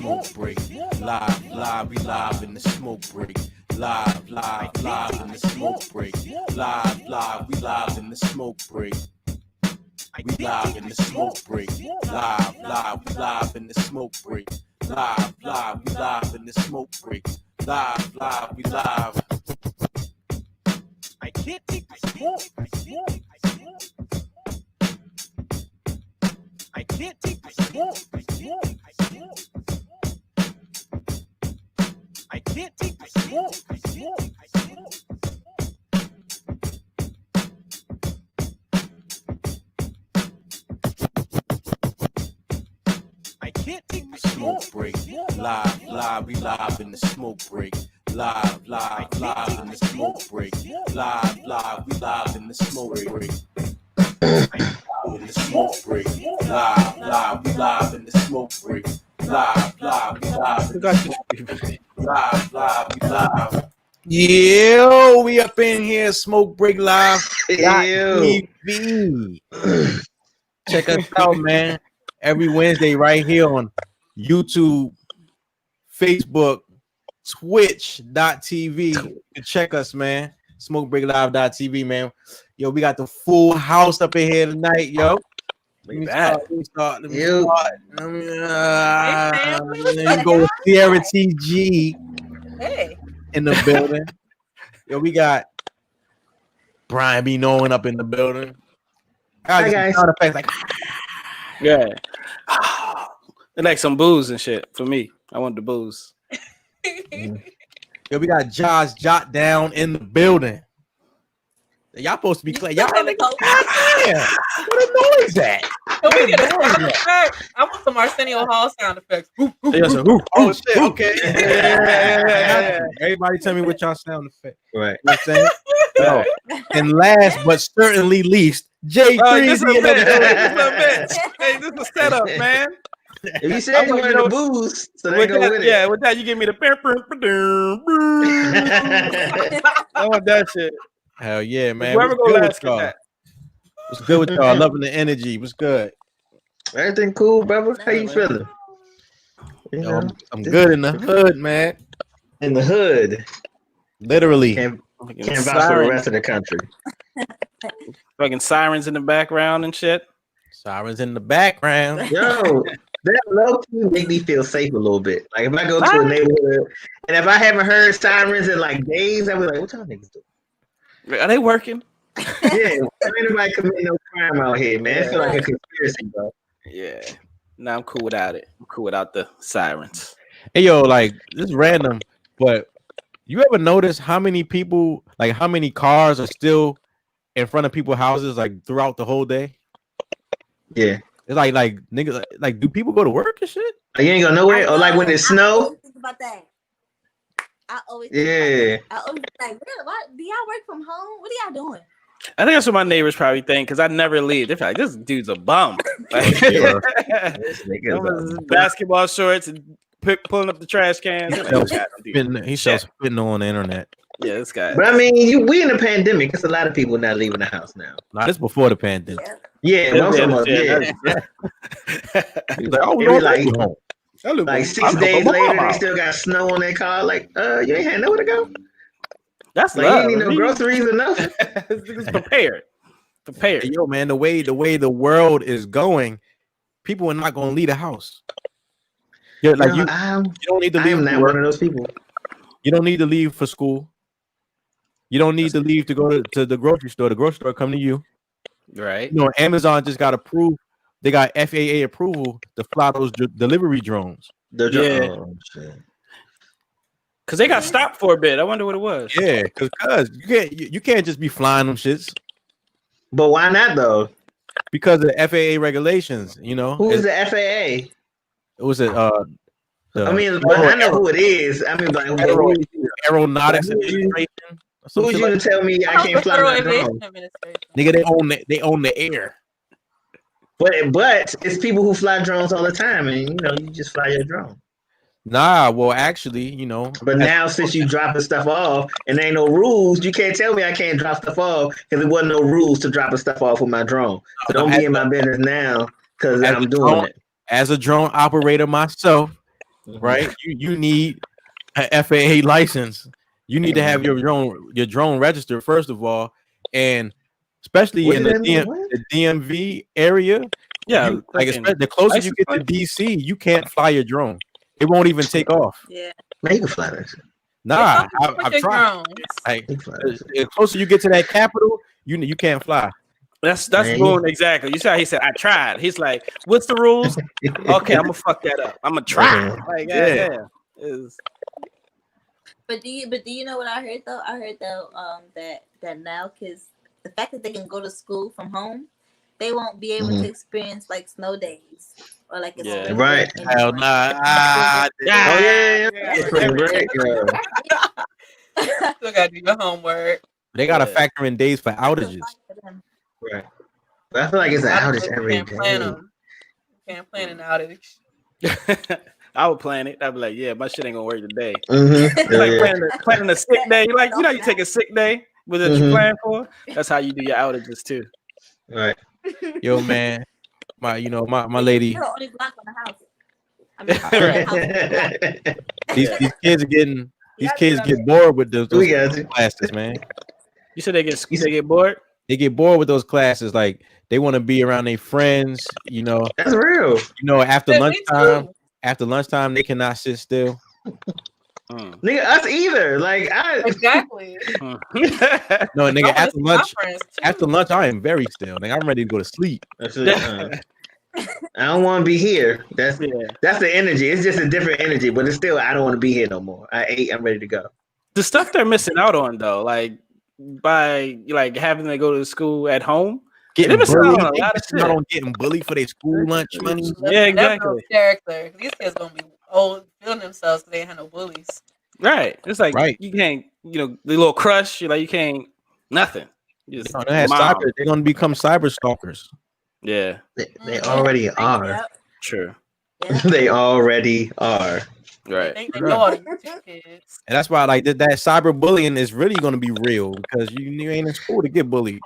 smoke break. Live, we live in the smoke break. Live in the smoke break. Live, we live in the smoke break. We live in the smoke break. Live, we live in the smoke break. Live, we live in the smoke break. Live, we live. I can't take the smoke. I can't take the smoke. I can't take the smoke. I can't take the smoke break. Live, we live in the smoke break. Live in the smoke break. Live, we live in the smoke break. In the smoke break. Live, we live in the smoke break. Live, we live in the smoke break. Live, we live. Yo, we up in here, Smoke Break Live. TV. Check us out, man. Every Wednesday right here on YouTube, Facebook, Twitch.tv. You can check us, man. SmokeBreakLive.tv, man. Yo, we got the full house up in here tonight, yo. Let me start. You go with ciaratg in the building. Yo, we got BRYANBEKNOWIN up in the building. Hi, guys. Like, yeah. They like some booze and shit for me. I want the booze. Yo, we got jahsjotdown in the building. Y'all supposed to be clear. Y'all like, what a noise that? I want some Arsenio Hall sound effects. Oh shit, okay. Everybody tell me what y'all sound effect. Right. You know what I'm saying? Yo. And last but certainly least, J3. This is a bitch. Hey, this is a setup, man. If you said you wanted the booze, so they go with it. Yeah, with that you give me the I want that shit. Hell yeah, man. Whoever go last get that. What's good with y'all? Loving the energy. What's good? Everything cool, brother? How you feeling? Yo, I'm good in the hood, man. In the hood. Literally. Can't vouch for the rest of the country. Fucking sirens in the background and shit. Sirens in the background. Yo, that low key make me feel safe a little bit. Like if I go to a neighborhood and if I haven't heard sirens in like days, I'll be like, what y'all niggas doing? Are they working? Yeah, ain't nobody committing no crime out here, man. I feel like a conspiracy, bro. Yeah. No, I'm cool without it. I'm cool without the sirens. Hey, yo, like, this is random, but you ever notice how many people, like, how many cars are still in front of people's houses, like, throughout the whole day? Yeah. It's like niggas, like, do people go to work and shit? Like, you ain't go nowhere? Or like when it snow? Think about that. I always like, what do y'all work from home? What are y'all doing? I think that's what my neighbors probably think because I never leave. They're like, this dude's a bum. Like, basketball shorts and pulling up the trash cans. He sells spitting on the internet. Yeah, this guy. But I mean, we in a pandemic. There's a lot of people not leaving the house now. Nah, this before the pandemic. Yeah. He's like, oh, we don't like home. Like 6 days later, they still got snow on their car. Like, you ain't had nowhere to go. That's like you ain't need no groceries or nothing. It's prepared. Hey, yo, man, the way the world is going, people are not gonna leave the house. Yeah, like you don't need to leave. I'm not one of those people. You don't need to leave for school. You don't need to leave to go to the grocery store. The grocery store come to you. Right. You know, Amazon just got approved. They got FAA approval to fly those delivery drones. Oh, Cause they got stopped for a bit. I wonder what it was. Yeah, cause you can't just be flying them shits. But why not though? Because of the FAA regulations, you know. Who is the FAA? Was it I mean, but I know who it is. I mean, like Aeronautics Administration. Who's you to tell me I can't fly my drone? Nigga, they own the air. But it's people who fly drones all the time, and you know, you just fly your drone. Nah, well, actually, you know. But now since you dropping stuff off and there ain't no rules, you can't tell me I can't drop stuff off because there wasn't no rules to dropping stuff off with my drone. So don't be in my business now because I'm doing it. As a drone operator myself, right? You need an FAA license. You need to have your drone registered first of all, and especially in the DMV area. Yeah, especially the closer you get to DC, you can't fly your drone. It won't even take off. Yeah. Man, you can fly that shit. Nah, I've tried. Like, the closer you get to that capital, you can't fly. That's Boone exactly. You see how he said I tried. He's like, what's the rules? Okay, I'm gonna fuck that up. I'm gonna try. Like, yeah. But do you know what I heard though? I heard though that now kids, the fact that they can go to school from home, they won't be able to experience like snow days or like a right. Hell nah. Spring break. Still gotta do your homework. They gotta factor in days for outages. Right. But I feel like it's an outage every day. Can't plan an outage. I would plan it. I'd be like, yeah, my shit ain't gonna work today. Mm-hmm. Planning a sick day. Like, you know, you take a sick day with what you plan for. That's how you do your outages too. Right. Yo, man, my lady. You're the only block on the house. These kids are getting. These kids get bored with those classes, man. You said they get bored. They get bored with those classes. Like, they want to be around their friends. You know, that's real. You know, after lunchtime, they cannot sit still. Nigga, us either. Like, exactly. No, nigga, after lunch, I am very still. Like, I'm ready to go to sleep. I don't want to be here. That's the energy. It's just a different energy, but it's still I don't want to be here no more. I ate. I'm ready to go. The stuff they're missing out on though, like by like having to go to school at home, getting bullied. Not on getting bullied for their school lunch money. Yeah, exactly. Character. These kids gonna be old, feeling themselves because they ain't had no bullies. Right. It's like you can't, the little crush. You can't nothing. They're gonna become cyber stalkers. Yeah, they already are. True. They already are. Right. And that's why, like, that cyber bullying is really going to be real because you ain't in school to get bullied.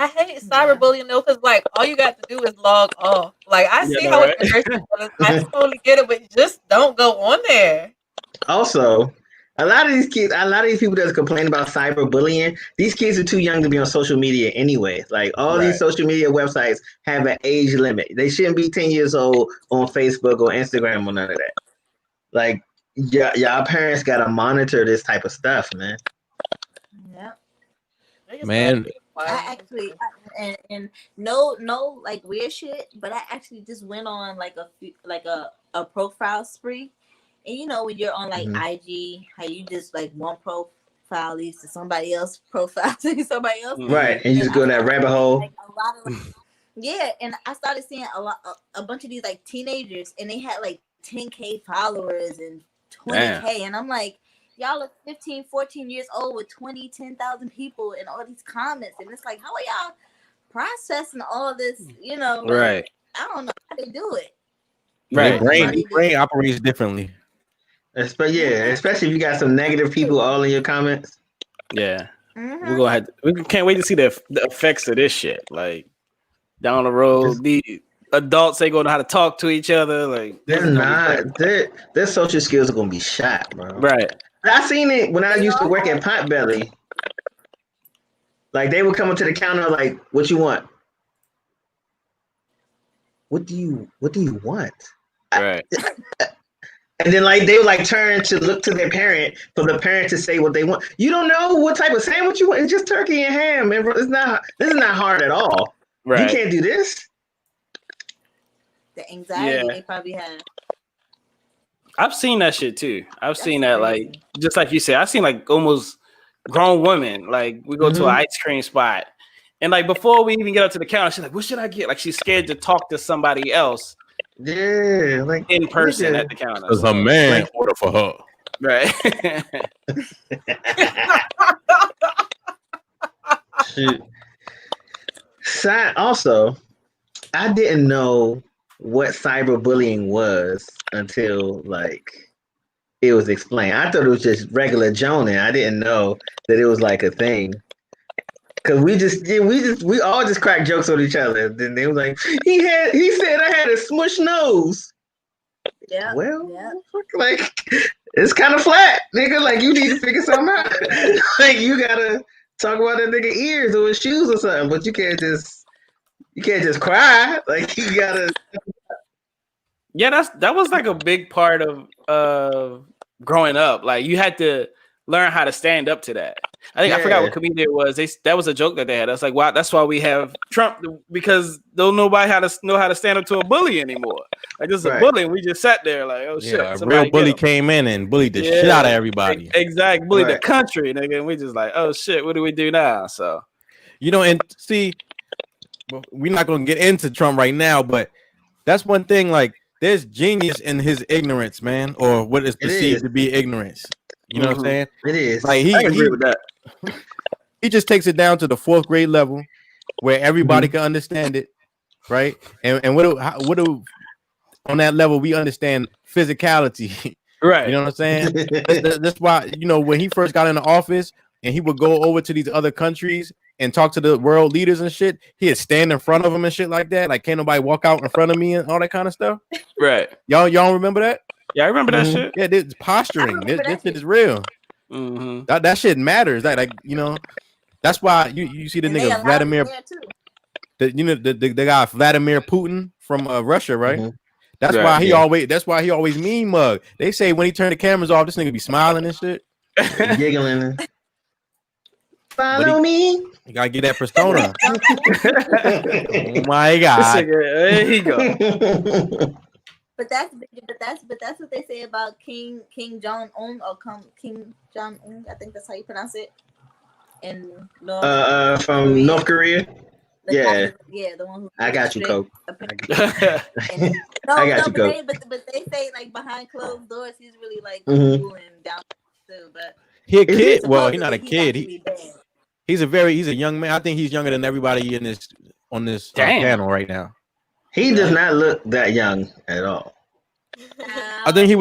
I hate cyberbullying though, because like all you got to do is log off. Like I see how it's aggressive, I totally get it, but just don't go on there. Also, a lot of these people that complain about cyberbullying, these kids are too young to be on social media anyway. Like all these social media websites have an age limit. They shouldn't be 10 years old on Facebook or Instagram or none of that. Like, y'all parents gotta monitor this type of stuff, man. Yeah, man. I actually and no like weird shit, but I actually just went on like a profile spree, and you know when you're on like IG, how you just like one profile leads to somebody else profile to somebody else, right? And you just go in that rabbit hole. Like, a lot of, yeah, and I started seeing a bunch of these like teenagers, and they had like 10K followers and 20K, and I'm like, y'all are 15, 14 years old with 10,000 people and all these comments, and it's like, how are y'all processing all this? You know, like, right? I don't know how they do it. Right, brain operates differently. Especially if you got some negative people all in your comments. Yeah, we're gonna we can't wait to see the effects of this shit. Like down the road, the adults ain't gonna know how to talk to each other. Like their social skills are gonna be shot, bro. Right. I seen it when I used to work at Potbelly. Like they would come up to the counter like, "What you want? What do you want?" Right. And then like they would like turn to look to their parent for the parent to say what they want. You don't know what type of sandwich you want. It's just turkey and ham, man. This is not hard at all. Right. You can't do this. The anxiety they probably have. I've seen that shit too. I've seen that, like, just like you said, I've seen like almost grown women. Like we go to an ice cream spot, and like before we even get up to the counter, she's like, "What should I get?" Like she's scared to talk to somebody else. Yeah, like in person at the counter. Because a man order for her. Right. Also, I didn't know what cyberbullying was until like it was explained. I thought it was just regular joning. I didn't know that it was like a thing. Cause we all just crack jokes on each other. Then they was like, he said I had a smush nose. Yeah. Well, Yeah. like it's kind of flat, nigga. Like you need to figure something out. Like you gotta talk about that nigga ears or his shoes or something, but you can't just cry. Like you gotta. Yeah, that was like a big part of growing up. Like you had to learn how to stand up to that. I forgot what comedian it was. That was a joke that they had. That's like, wow, that's why we have Trump, because don't nobody know how to stand up to a bully anymore. Like this is a bully, and we just sat there like, oh shit. A real bully came in and bullied the shit out of everybody. Exactly, bullied the country, nigga. And we just like, oh shit, what do we do now? So, and see, we're not gonna get into Trump right now, but that's one thing. Like, there's genius in his ignorance, man, or what is perceived to be ignorance. You know what I'm saying? It is. Like I agree with that. He just takes it down to the 4th grade level where everybody can understand it, right? And what do on that level we understand physicality, right? You know what I'm saying? That's why, when he first got into office and he would go over to these other countries and talk to the world leaders and shit, he'd stand in front of them and shit like that. Like, can't nobody walk out in front of me and all that kind of stuff. Right. Y'all remember that? Yeah, I remember that shit. Yeah, this posturing. This shit is real. That shit matters. That's why you see the nigga Vladimir. The guy Vladimir Putin from Russia, right? That's why he always mean mug. They say when he turned the cameras off, this nigga be smiling and shit, giggling. Follow me. You gotta get that persona. Oh my god. There he go. But that's what they say about King Jong-un or King Jong-un. I think that's how you pronounce it. And from North Korea. The one who I got you, Coke. I got you, Coke. But they say like behind closed doors, he's really like cool and down too. But he a kid. Well, he's not a kid. He's a young man. I think he's younger than everybody on this panel right now. He does not look that young at all. I think he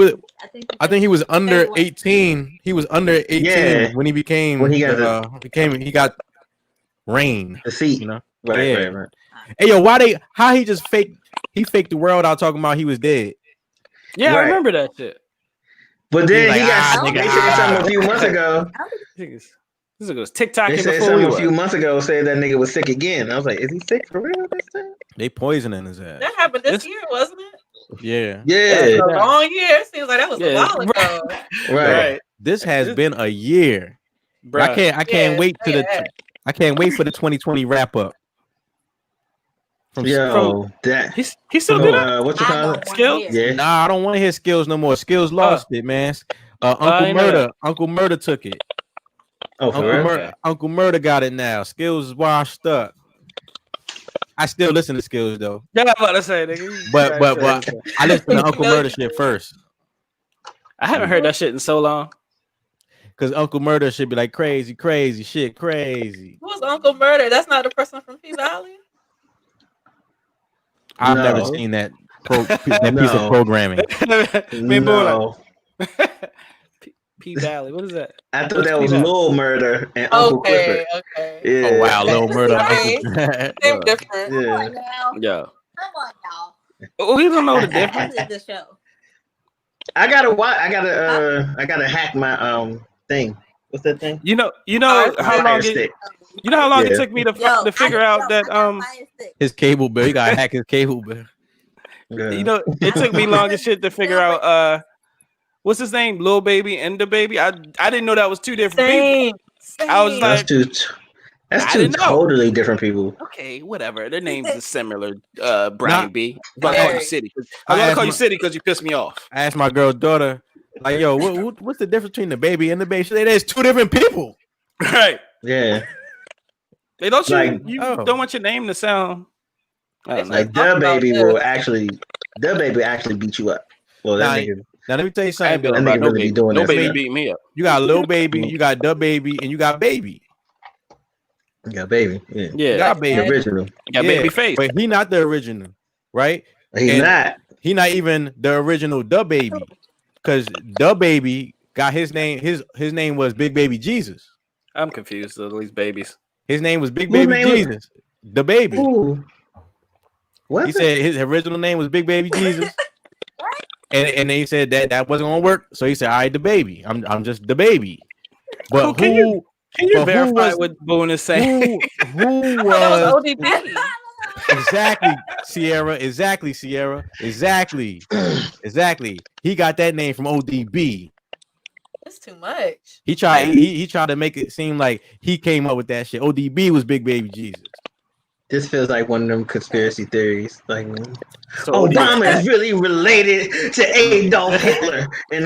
was under 18. He was under 18 when he got reign. The seat. Right. Hey yo, how he just faked the world out talking about he was dead. Yeah, I remember that shit. But then he said something a few months ago. This was TikTok. They said something a few months ago, said that nigga was sick again. I was like, is he sick for real this time? They poisoning his ass. That happened this year, wasn't it? Yeah. Yeah. A long year. Seems like that was a while ago. Right. This has been a year. Bruh. I can't wait for the 2020 wrap up. He still do that? What you call it? Skills? Yeah. Nah, I don't want to hear Skills no more. Skills lost it, man. Uncle Murder took it. Uncle Murder got it now. Skills is washed up. I still listen to Skills though. Yeah, I'm about to say, nigga. But I listen to Uncle Murder shit first. I haven't heard that shit in so long. Cause Uncle Murder should be like crazy shit, crazy. Who's Uncle Murder? That's not the person from P Valley. I've never seen that piece of programming. No. P Valley. What is that? I thought that was Lil Murder and Uncle Clifford. Okay. Yeah. Oh wow, Lil Murder. Same difference. Yeah. Yeah. Come on now. We don't know the difference. The show. I gotta hack my thing. What's that thing? You know how long it took me to figure out that his cable bill. You gotta hack his cable bill. Yeah. You know, it took me long as shit to figure out what's his name, Lil Baby and the Baby. I didn't know that was two different people. I was like, that's two totally different people. Okay, whatever. Their names are similar. Brian B. I'm gonna call you City. I'm gonna call you City because you pissed me off. I asked my girl daughter, like, yo, what's the difference between the Baby and the Baby? She said, there's two different people. Right. Yeah. They don't don't want your name to sound like the Baby actually beat you up. Well, that nigga. Now let me tell you something. That nigga really be doing that. No Baby beat me up. You got Lil Baby, you got the Baby, and you got Baby. You got Baby. Yeah. You got Baby. The original. You got Baby Face. But he not the original, right? He's not. He not even the original the Baby. Because the Baby got his name. His name was Big Baby Jesus. I'm confused with these babies. His name was Big Baby Jesus. The Baby. Ooh. What? He said his original name was Big Baby Jesus. and they said that wasn't gonna work. So he said, "All right, the baby. I'm just the baby." But Cool, can you verify what Boone is saying? Who That was was ODB. exactly Ciara? Exactly Ciara. Exactly. He got that name from ODB. That's too much. He tried to make it seem like he came up with that shit. ODB was Big Baby Jesus. This feels like one of them conspiracy theories. Like, So Obama is really related to Adolf Hitler, and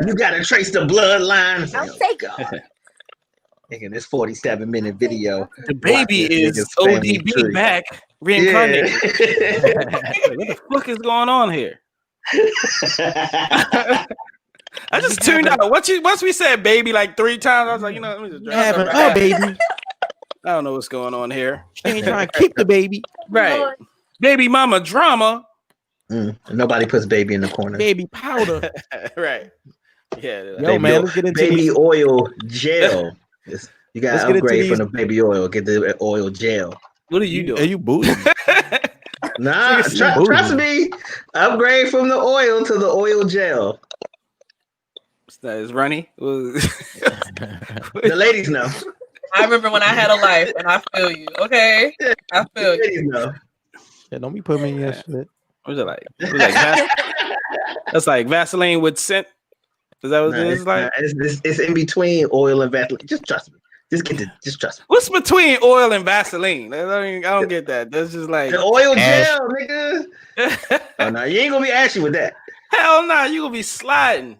you got to trace the bloodline. I'll Oh, take God. Nigga, this 47-minute video. the baby is ODB back reincarnated. What the fuck is going on here? I just tuned out. Once we said baby like 3 times, I was like, let me just Having a baby. I don't know what's going on here. She ain't trying to keep the baby. Right. Baby mama drama. Nobody puts baby in the corner. Baby powder. Right. Yeah. Yo, baby man, let's get into baby these. oil gel. You got to upgrade from these. the baby oil. Get the oil gel. What are you doing? Are you booting? Nah, trust me. Upgrade from the oil to the oil gel. That is runny. The ladies know. I remember when I had a life, and I feel you. Okay, I feel you. Ladies know. Yeah, don't be putting me in that shit. What's it like? That's like Vaseline with scent. Is that what it is like? It's in between oil and Vaseline. Just trust me. Just trust me. What's between oil and Vaseline? I don't get that. That's just like The oil gel, nigga. Oh no, you ain't gonna be ashy with that. hell no, you gonna be sliding.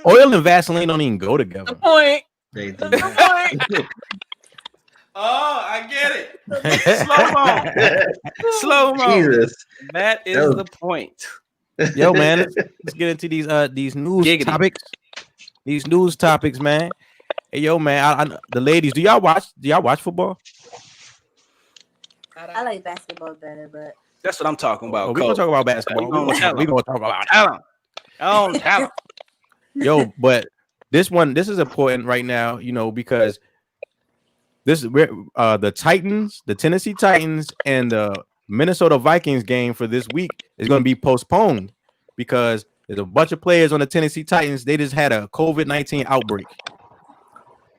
Oil and Vaseline don't even go together. The point. They do. The point. Oh, I get it. Slow mo. Jesus. That is the point. Yo, man, let's get into these news topics. These news topics, man. Hey, yo, man, the ladies, do y'all watch football? I like basketball better, but That's what I'm talking about. We're gonna talk about basketball. We're gonna talk about talent. Yo, but this is important right now, because the Titans, the Tennessee Titans, and the Minnesota Vikings game for this week is going to be postponed because there's a bunch of players on the Tennessee Titans. They just had a COVID-19 outbreak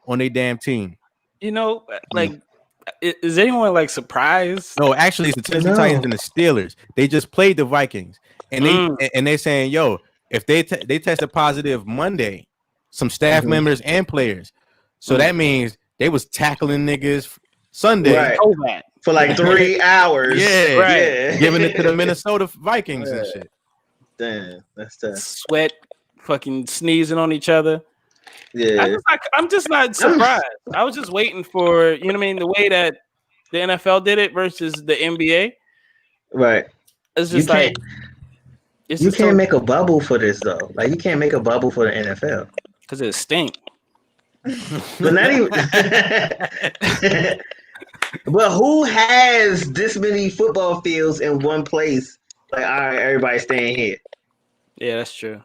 on their damn team. Is anyone like surprised? No, actually, it's the Tennessee Titans and the Steelers. They just played the Vikings, and they're saying, yo, if they tested positive Monday, some staff members and players, so that means they was tackling niggas Sunday for like 3 hours. Giving it to the Minnesota Vikings and shit. Damn, that's tough. Sweat, fucking sneezing on each other. Yeah, I'm just not surprised. I was just waiting for the way that the NFL did it versus the NBA. Right. It's just you can't make a bubble for this though. Like you can't make a bubble for the NFL because it stink. But not even. But who has this many football fields in one place? Like, all right, everybody staying here. Yeah, that's true.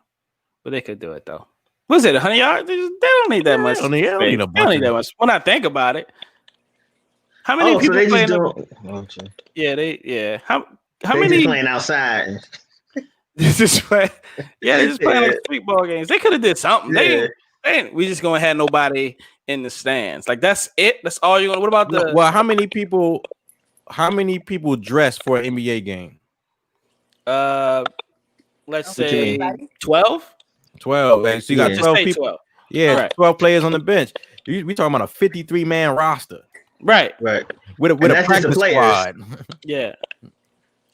But they could do it though. What's it, 100 yards? They don't need that much. They don't need that much. When I think about it, how many people playing? How many just playing outside? This is what. Yeah, they just playing like street ball games. They could have did something. We just gonna have nobody in the stands. Like that's it. That's all you're gonna. What about the? Well, how many people dress for an NBA game? Let's say 12. 12. And so you got 12 people. 12. Yeah, right. 12 players on the bench. We talking about a 53-man roster. Right. With a practice squad. Yeah.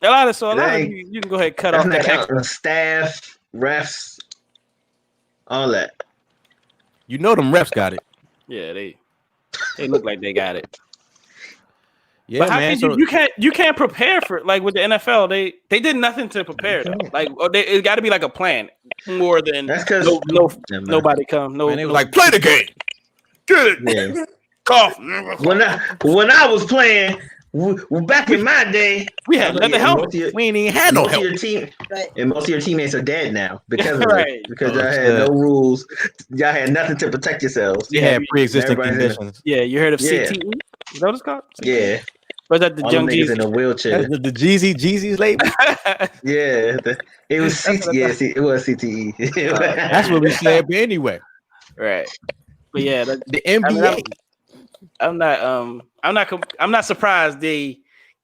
A lot of you can go ahead and cut off that extra. Staff, refs, all that. Them refs got it. Yeah, they look like they got it. Yeah, but man. You can't prepare for it. Like with the NFL, they did nothing to prepare though. Like it got to be like a plan more than that's because nobody come. No, man, they was like play the game. Get it. Yeah. Cough. When I was playing. Back in my day, we had nothing help. We ain't even had no help. And most of your teammates are dead now because of it. Because y'all had no rules. Y'all had nothing to protect yourselves. You had pre-existing conditions. Yeah, you heard of CTE? Is that what it's called? Yeah. Was that the All Young them niggas Jeezy? in a wheelchair. The Jeezy's label. Yeah, it was it was CTE. That's what we said. But anyway, right. But yeah, the NBA. I'm not surprised they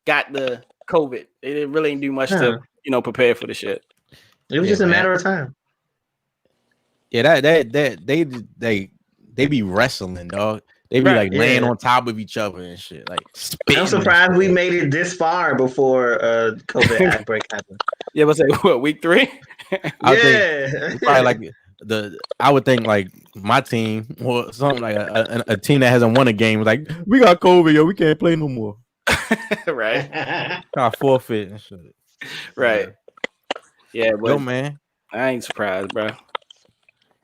got the COVID. They didn't really do much to prepare for the shit. It was just a matter of time. Yeah, they be wrestling, dog. They be like laying on top of each other and shit. Like I'm surprised we made it this far before COVID outbreak happened. Yeah, but say what, week 3? Yeah, probably like I would think like my team or something like a team that hasn't won a game was like, we got COVID, yo, we can't play no more. Right. Got forfeit and shit. Right. Yeah, but yo, man, I ain't surprised, bro.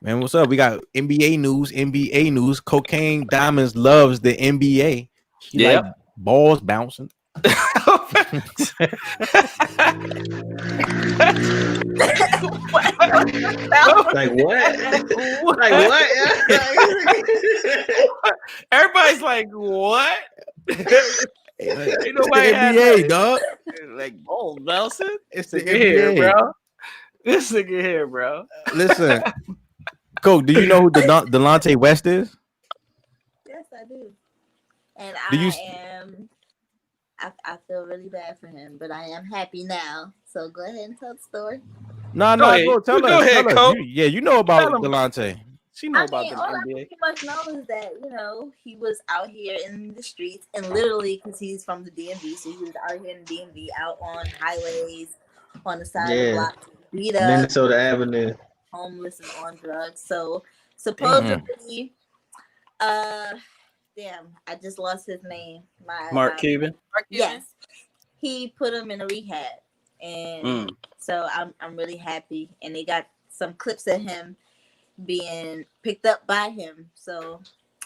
Man, what's up? We got NBA news. Cocaine Diamonds loves the NBA. She like balls bouncing. Like what? Like what? Everybody's like, what? Ain't nobody NBA, dog. Like balls bouncing. It's the NBA, NBA, bro. This nigga here, bro. Listen. Coke, do you know who Delonte West is? Yes, I do. And I feel really bad for him, but I am happy now. So go ahead and tell the story. No, go tell us. Go ahead, Coke. You know about Delonte. She know about the all NBA. I pretty much know is that, he was out here in the streets and literally, because he's from the DMV, so he was out here in the DMV, out on highways, on the side of the block, beat up. Minnesota Avenue. Homeless and on drugs. So supposedly, I just lost his name. Mark Cuban. Yes, he put him in a rehab, and so I'm really happy. And they got some clips of him being picked up by him. So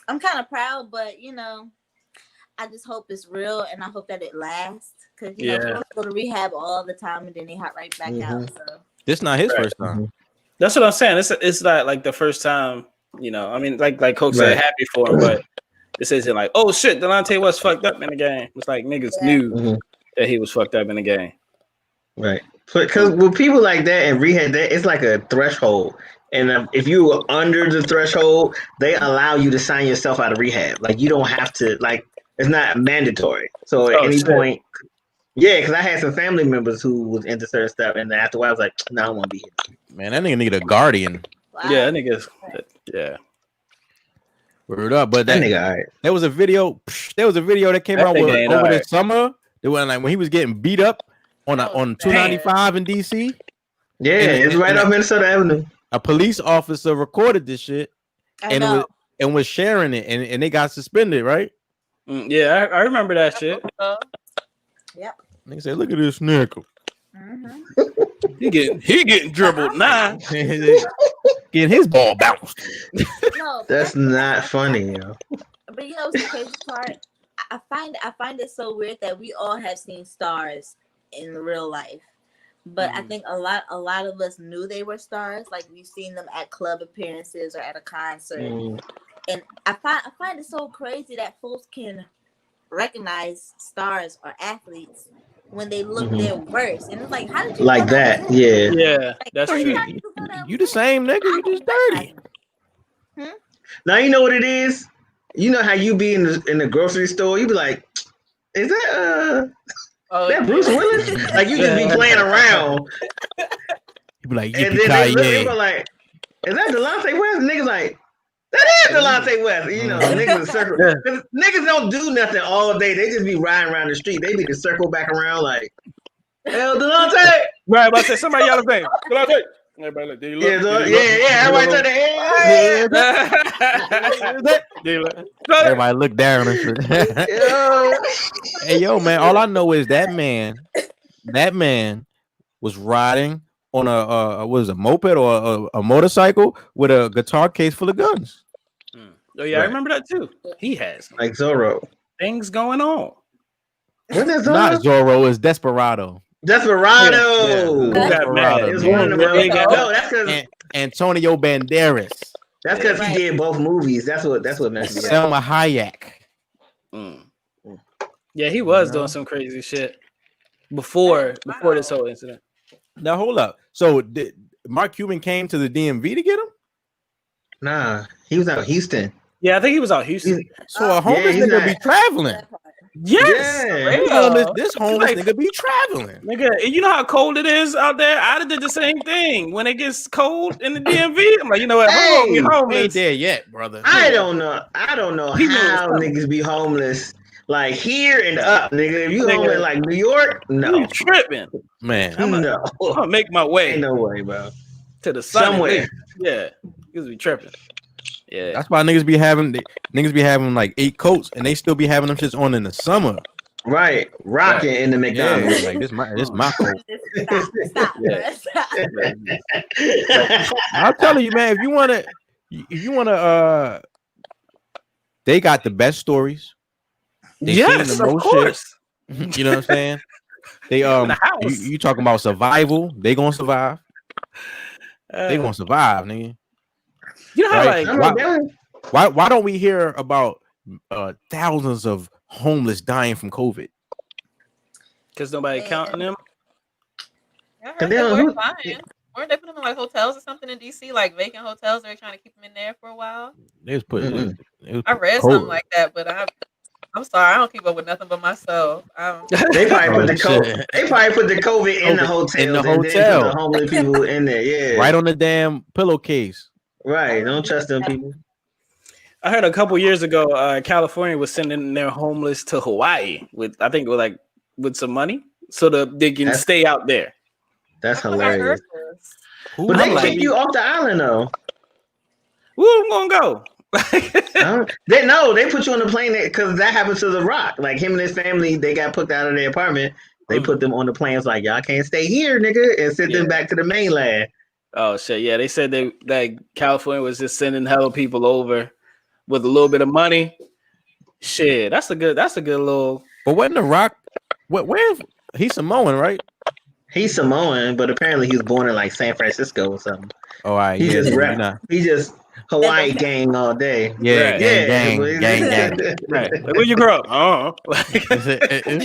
I'm kind of proud, but I just hope it's real, and I hope that it lasts. Because people go to rehab all the time, and then they hop right back out. So this not his first time. That's what I'm saying. It's not like the first time, I mean, like Coke said, happy for him, but this isn't like, oh shit, Delonte was fucked up in the game. It's like niggas knew that he was fucked up in the game. Right. Because with people like that in rehab, it's like a threshold. And if you were under the threshold, they allow you to sign yourself out of rehab. Like you don't have to, it's not mandatory. So at any point, because I had some family members who was into certain stuff, and after a while I was like, no, I don't want to be here. Man, that nigga need a guardian. wow. Yeah, that nigga's Word up, but That nigga, all right. there was a video. There was a video that came out over the summer. It was like when he was getting beat up on 295 in DC. Yeah, it's right off Minnesota Avenue. A police officer recorded this shit and was sharing it, and they got suspended, right? Yeah, I remember that shit. Yep. Nigga said, "Look at this nigga. He getting dribbled now, getting his ball bounced." No, That's not funny, yo. But what's the crazy part? I find it so weird that we all have seen stars in real life, but I think a lot of us knew they were stars. Like we've seen them at club appearances or at a concert, and I find it so crazy that folks can recognize stars or athletes when they look their worst, and it's like, how did you like that? Yeah, like, that's true. You the same nigga, you just dirty. Now you know what it is. You know how you be in the grocery store. You be like, "Is that that Bruce Willis?" Like you just be playing around. You be like, and then they look like, "Is that Delonte West?" And niggas like, "That is Delonte West." You know, niggas circle. Niggas don't do nothing all day. They just be riding around the street. They be to circle back around like, "Hell, Delonte!" Right, but I said somebody yell his name. Delonte. Everybody look. Everybody turn their head. Everybody look down and shit. Hey, yo, man. All I know is that man was riding on a moped or a motorcycle with a guitar case full of guns. Oh yeah, I remember that too. He has like Zorro things going on. What is Zorro? Not Zorro, it's Desperado. Desperado. Desperado. It's one of them. No, that's because Antonio Banderas. That's because he did both movies. That's what messed me up. Selma Hayek. Yeah, he was doing some crazy shit before this whole incident. Now hold up. So did Mark Cuban came to the DMV to get him? Nah, he was out Houston. Yeah, I think he was out Houston. So a homeless nigga be traveling. Yes, This homeless nigga be traveling. Nigga, you know how cold it is out there? I did the same thing. When it gets cold in the DMV, I'm like, you know what? Hey, we ain't there yet, brother. I don't know how niggas be homeless like here and up, nigga. If you homeless like New York, no. You tripping. Man. I'm gonna make my way. Ain't no way, bro. To the sun. Somewhere. Yeah. Niggas be tripping. Yeah. That's why niggas be having like 8 coats and they still be having them shits on in the summer. Right. Rocking in the McDonald's. Yeah, like this my coat. Stop. I'll tell you, man, if you wanna they got the best stories. They yes, of course. Shit. You know what I'm saying? They you talking about survival, they gonna survive. They gonna survive, nigga. You know how why don't we hear about thousands of homeless dying from COVID? Because nobody counting them. Yeah, I heard they were fine. Weren't they putting them in like hotels or something in DC, like vacant hotels? They were trying to keep them in there for a while. They was putting. I read something like that, but I'm sorry, I don't keep up with nothing but myself. They probably put the COVID. They probably put the COVID in the hotel. In the hotel. The homeless people in there. Yeah. Right on the damn pillowcase. Right. Don't trust them people. I heard a couple years ago, California was sending their homeless to Hawaii with some money, so they can stay out there. That's hilarious. But they kick you off the island though. Where I'm gonna go? They put you on the plane because that happened to The Rock. Like him and his family, they got put out of their apartment. They put them on the plane. It's like y'all can't stay here, nigga, and send them back to the mainland. Oh shit! Yeah, they said that California was just sending hella people over with a little bit of money. Shit, that's a good little. But when The Rock, where he's Samoan, right? He's Samoan, but apparently he was born in like San Francisco or something. Oh, all right. He just Hawaii gang all day. Yeah, gang. Right. Like, where you grow up? Oh. My dad is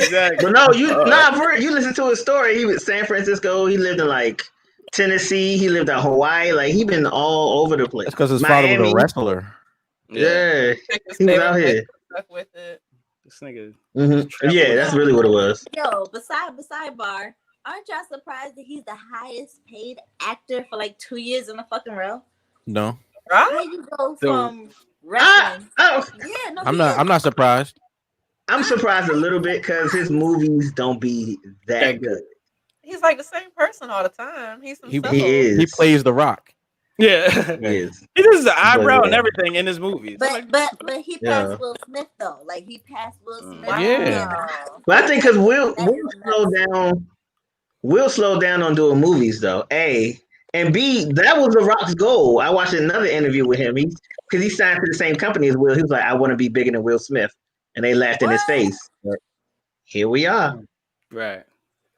exactly. But no, you listen to his story. He was San Francisco. He lived in like Tennessee. He lived in Hawaii. Like he been all over the place. That's because his father was a wrestler. Yeah, he was out here. Stuck with it. This nigga. Yeah, that's really what it was. Yo, beside bar, aren't y'all surprised that he's the highest paid actor for like 2 years in a fucking row? No. How you go from wrestling? I'm not surprised. I'm surprised a little bit because his movies don't be that good. He's like the same person all the time. He is. He plays The Rock. Yeah, he is. He does the eyebrow and everything in his movies. But he passed Will Smith though. Like he passed Will Smith. Yeah. But I think because Will slow down on doing movies though. A and B, that was The Rock's goal. I watched another interview with him. Because he signed to the same company as Will. He was like, I want to be bigger than Will Smith. And they laughed in his face. But here we are. Right.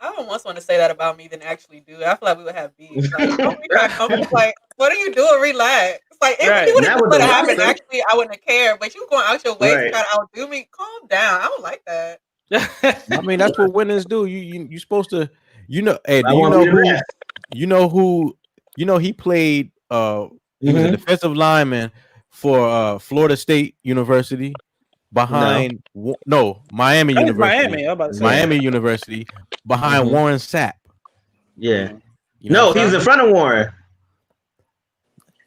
I don't want to say that about me than actually do. I feel like we would have beef. Like, don't be trying to come like, what are you doing? Relax. Like, if you would have happened, actually, I wouldn't have cared. But you going out your way to try to outdo me. Calm down. I don't like that. I mean, that's what winners do. You supposed to, Hey, he played. He was a defensive lineman for Florida State University. Miami University. Miami University behind Warren Sapp. Yeah. He was in front of Warren.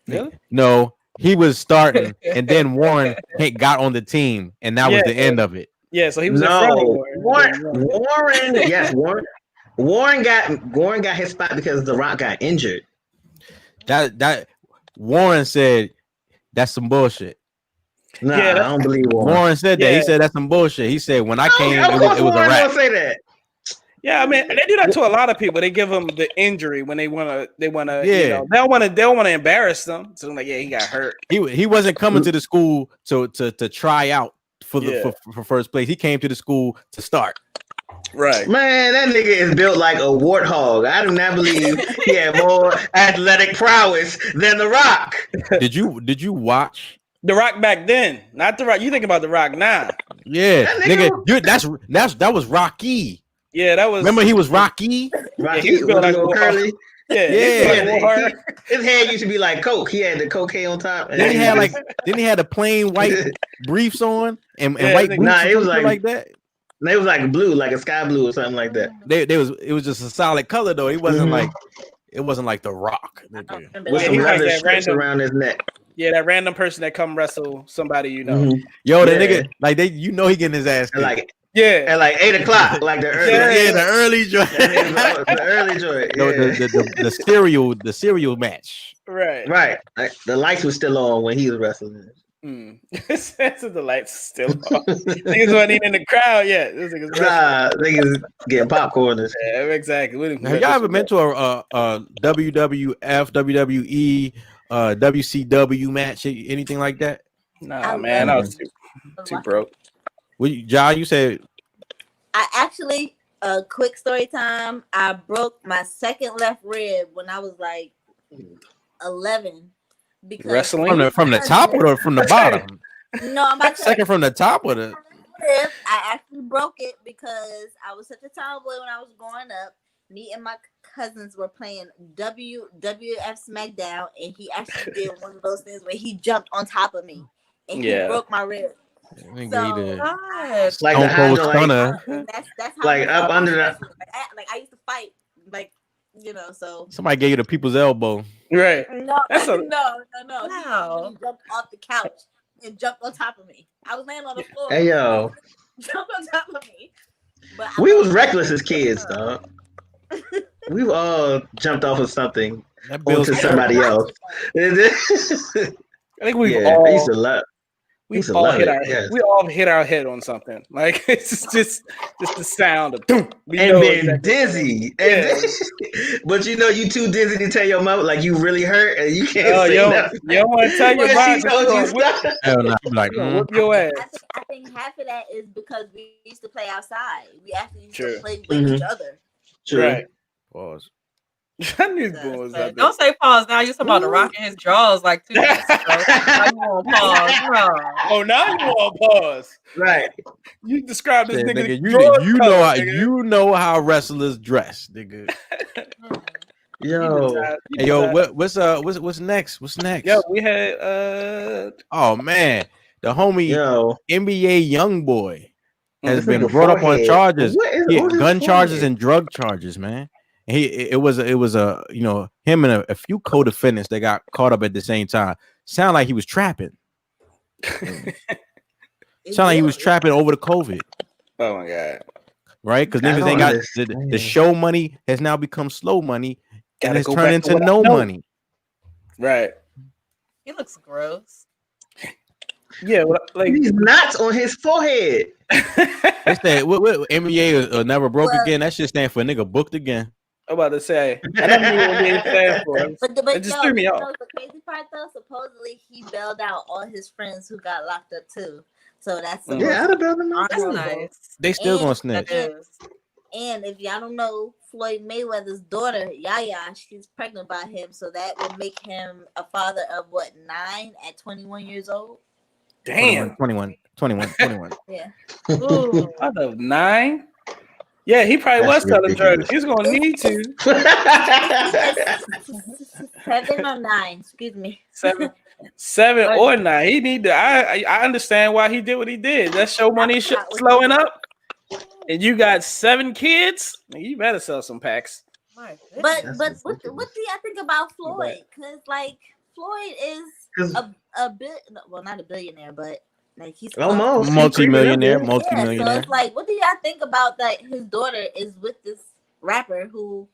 Really? No, he was starting, and then Warren got on the team, and that was the end of it. Yeah, so he was in front of Warren. Yes, Warren got his spot because The Rock got injured. That Warren said that's some bullshit. Nah, I don't believe Warren. Warren said that. He said that's some bullshit. He said when I came, it was a wrap. Say that. Yeah, I mean they do that to a lot of people. They give them the injury when they wanna. Yeah, they don't want to embarrass them. So I'm like, yeah, he got hurt. He wasn't coming to the school to try out for first place. He came to the school to start. Right. Man, that nigga is built like a warthog. I do not believe he had more athletic prowess than The Rock. Did you watch The Rock back then? Not The Rock. You think about The Rock now? Yeah, that was Rocky. Yeah, that was. Remember, he was Rocky. Rocky, he was like curly. Yeah. Like his hair used to be like coke. He had the cocaine on top. Then he had a plain white briefs on and white boots. Nah, it was like that. They was like blue, like a sky blue or something like that. It was just a solid color though. He wasn't like The Rock. With some leather strips around his neck. Yeah, that random person that come wrestle somebody you know. Yo, that nigga, like he getting his ass kicked. At like 8 o'clock, like the early, the early joint, the early joint. The cereal match. Right. Like, the lights were still on when he was wrestling. The lights still on. Niggas weren't even in the crowd yet. Niggas getting popcorn. Yeah, exactly. Have y'all ever been to a WWF, WWE, WCW match, anything like that? Nah, man, I was too broke. John, you said. I actually, quick story time. I broke my second left rib when I was like 11. Because wrestling from the top or from the bottom? No, I'm about to second from the top or the. I actually broke it because I was such a tomboy when I was growing up. Me and my cousins were playing WWF SmackDown, and he actually did one of those things where he jumped on top of me and he broke my rib. Like the stunner. That's how like up under the. Like I used to fight, like so. Somebody gave you the people's elbow. Right. No, no. Wow. He jumped off the couch and jumped on top of me. I was laying on the floor. Hey yo. Jumped on top of me. But we was reckless as kids, dog. We all jumped off of something onto somebody else. I think we all used to love. We all hit our head on something. Like it's just the sound of boom. And then dizzy. But you too dizzy to tell your mother, like you really hurt and you can't say nothing. You don't want to tell your mom. Hell no. Like whoop your ass. I think half of that is because we used to play outside. We actually used to play with each other. True. Right. Pause. I knew boys. Don't say pause now. You talking about The Rock in his jaws like 2 minutes ago. Now you want pause? No. Oh, now you want pause? Right. You described this nigga. You know how wrestlers dress, nigga. What's next? What's next? Yo, we had oh man, the homie NBA young boy has been brought up on charges, gun charges and drug charges, man. It was him and a few co-defendants that got caught up at the same time. Sound like he was trapping. Sound like he was trapping over the COVID. Oh my god! Right? Because niggas ain't got the show money has now become slow money and it's turned into no money. Right. He looks gross. Yeah, like these knots on his forehead. What's that? What NBA never broke again? That shit stand for nigga booked again. I'm about to say, I don't know what it stands for. But it just threw me off. The crazy part though, supposedly he bailed out all his friends who got locked up too. So that's I'd have bailed them out. That's nice. They still gonna snitch. And if y'all don't know, Floyd Mayweather's daughter, Yaya, she's pregnant by him, so that would make him a father of 9 at 21 years old. Damn, 21. Yeah. Ooh, out of 9. Yeah, he probably was telling drugs. He's gonna need to. 7 or 9, excuse me. 7 or 9. He need to. I understand why he did what he did. That show money slowing up, and you got 7 kids. You better sell some packs. But what do y'all think about Floyd? Because like Floyd is a bit, well, not a billionaire, but like he's almost multi-millionaire. So it's like, what do y'all think about that? His daughter is with this rapper who.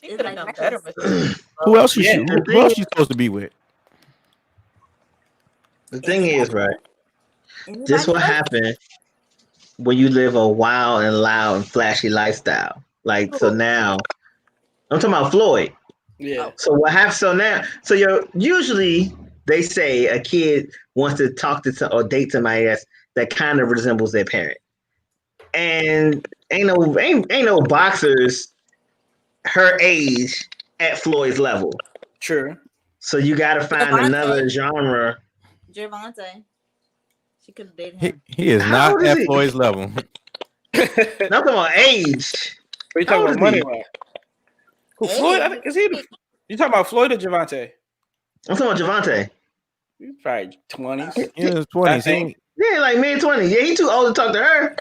She could have done better with who else is she supposed to be with? The thing is, right? This what happened when you live a wild and loud and flashy lifestyle. Like so now, I'm talking about Floyd. Yeah. So what happens? So usually they say a kid wants to talk to or date somebody that kind of resembles their parent. and ain't no boxers her age at Floyd's level. True. So you got to find another genre. Gervonta. She could have dated him. He is not at Floyd's level. Nothing about age. What you talking about money? Who, Floyd? Is he? You talking about Floyd or Gervonta? I'm talking about Gervonta. He's probably 20s. He was 20s. Yeah, like mid 20s. Yeah, he too old to talk to her.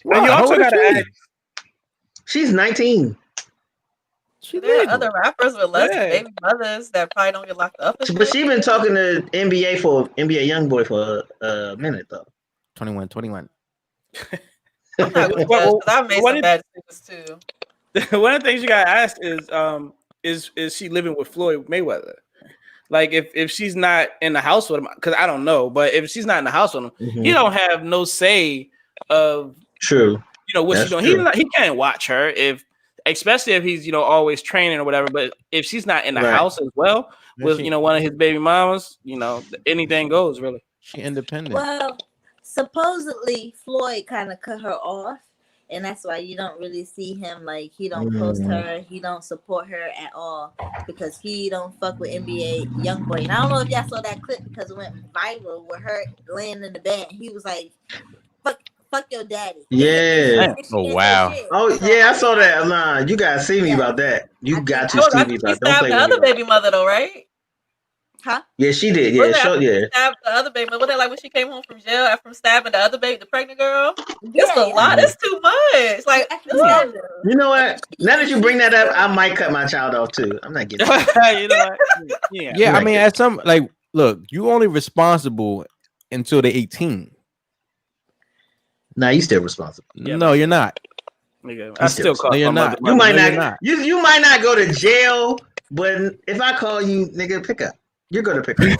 Well, you also got to ask. She's 19. There are other rappers with less baby mothers that probably don't get locked up. But she been talking to NBA YoungBoy for a minute though. 21. I'm not gonna judge, I've made some bad decisions too. One of the things you gotta ask is she living with Floyd Mayweather? Like if she's not in the house with him, because I don't know, but if she's not in the house with him, he don't have no say of what she's doing. He can't watch her especially if he's always training or whatever. But if she's not in the house as well with one of his baby mamas, anything goes really. She independent. Well, supposedly Floyd kind of cut her off, and that's why you don't really see him. Like, he don't post her, he don't support her at all because he don't fuck with NBA YoungBoy. And I don't know if y'all saw that clip because it went viral with her laying in the bed. He was like, fuck your daddy. Yeah. Oh, wow. Oh, yeah, I saw that. Nah, you gotta see me about that. You got to see me about that. Don't play the other baby mother though, right? Huh? Yeah, she did. Yeah, stabbed the other baby. What that like when she came home from jail after stabbing the other baby, the pregnant girl? It's a lot. It's too much. Like, you know what? Now that you bring that up, I might cut my child off too. I'm not getting. Yeah. I mean, at some look, you only responsible until they're 18. Nah, you still responsible. No, you're not. Nigga, I still call you're not. You might not. You might not go to jail, but if I call you, nigga, pick up. You're gonna pick up.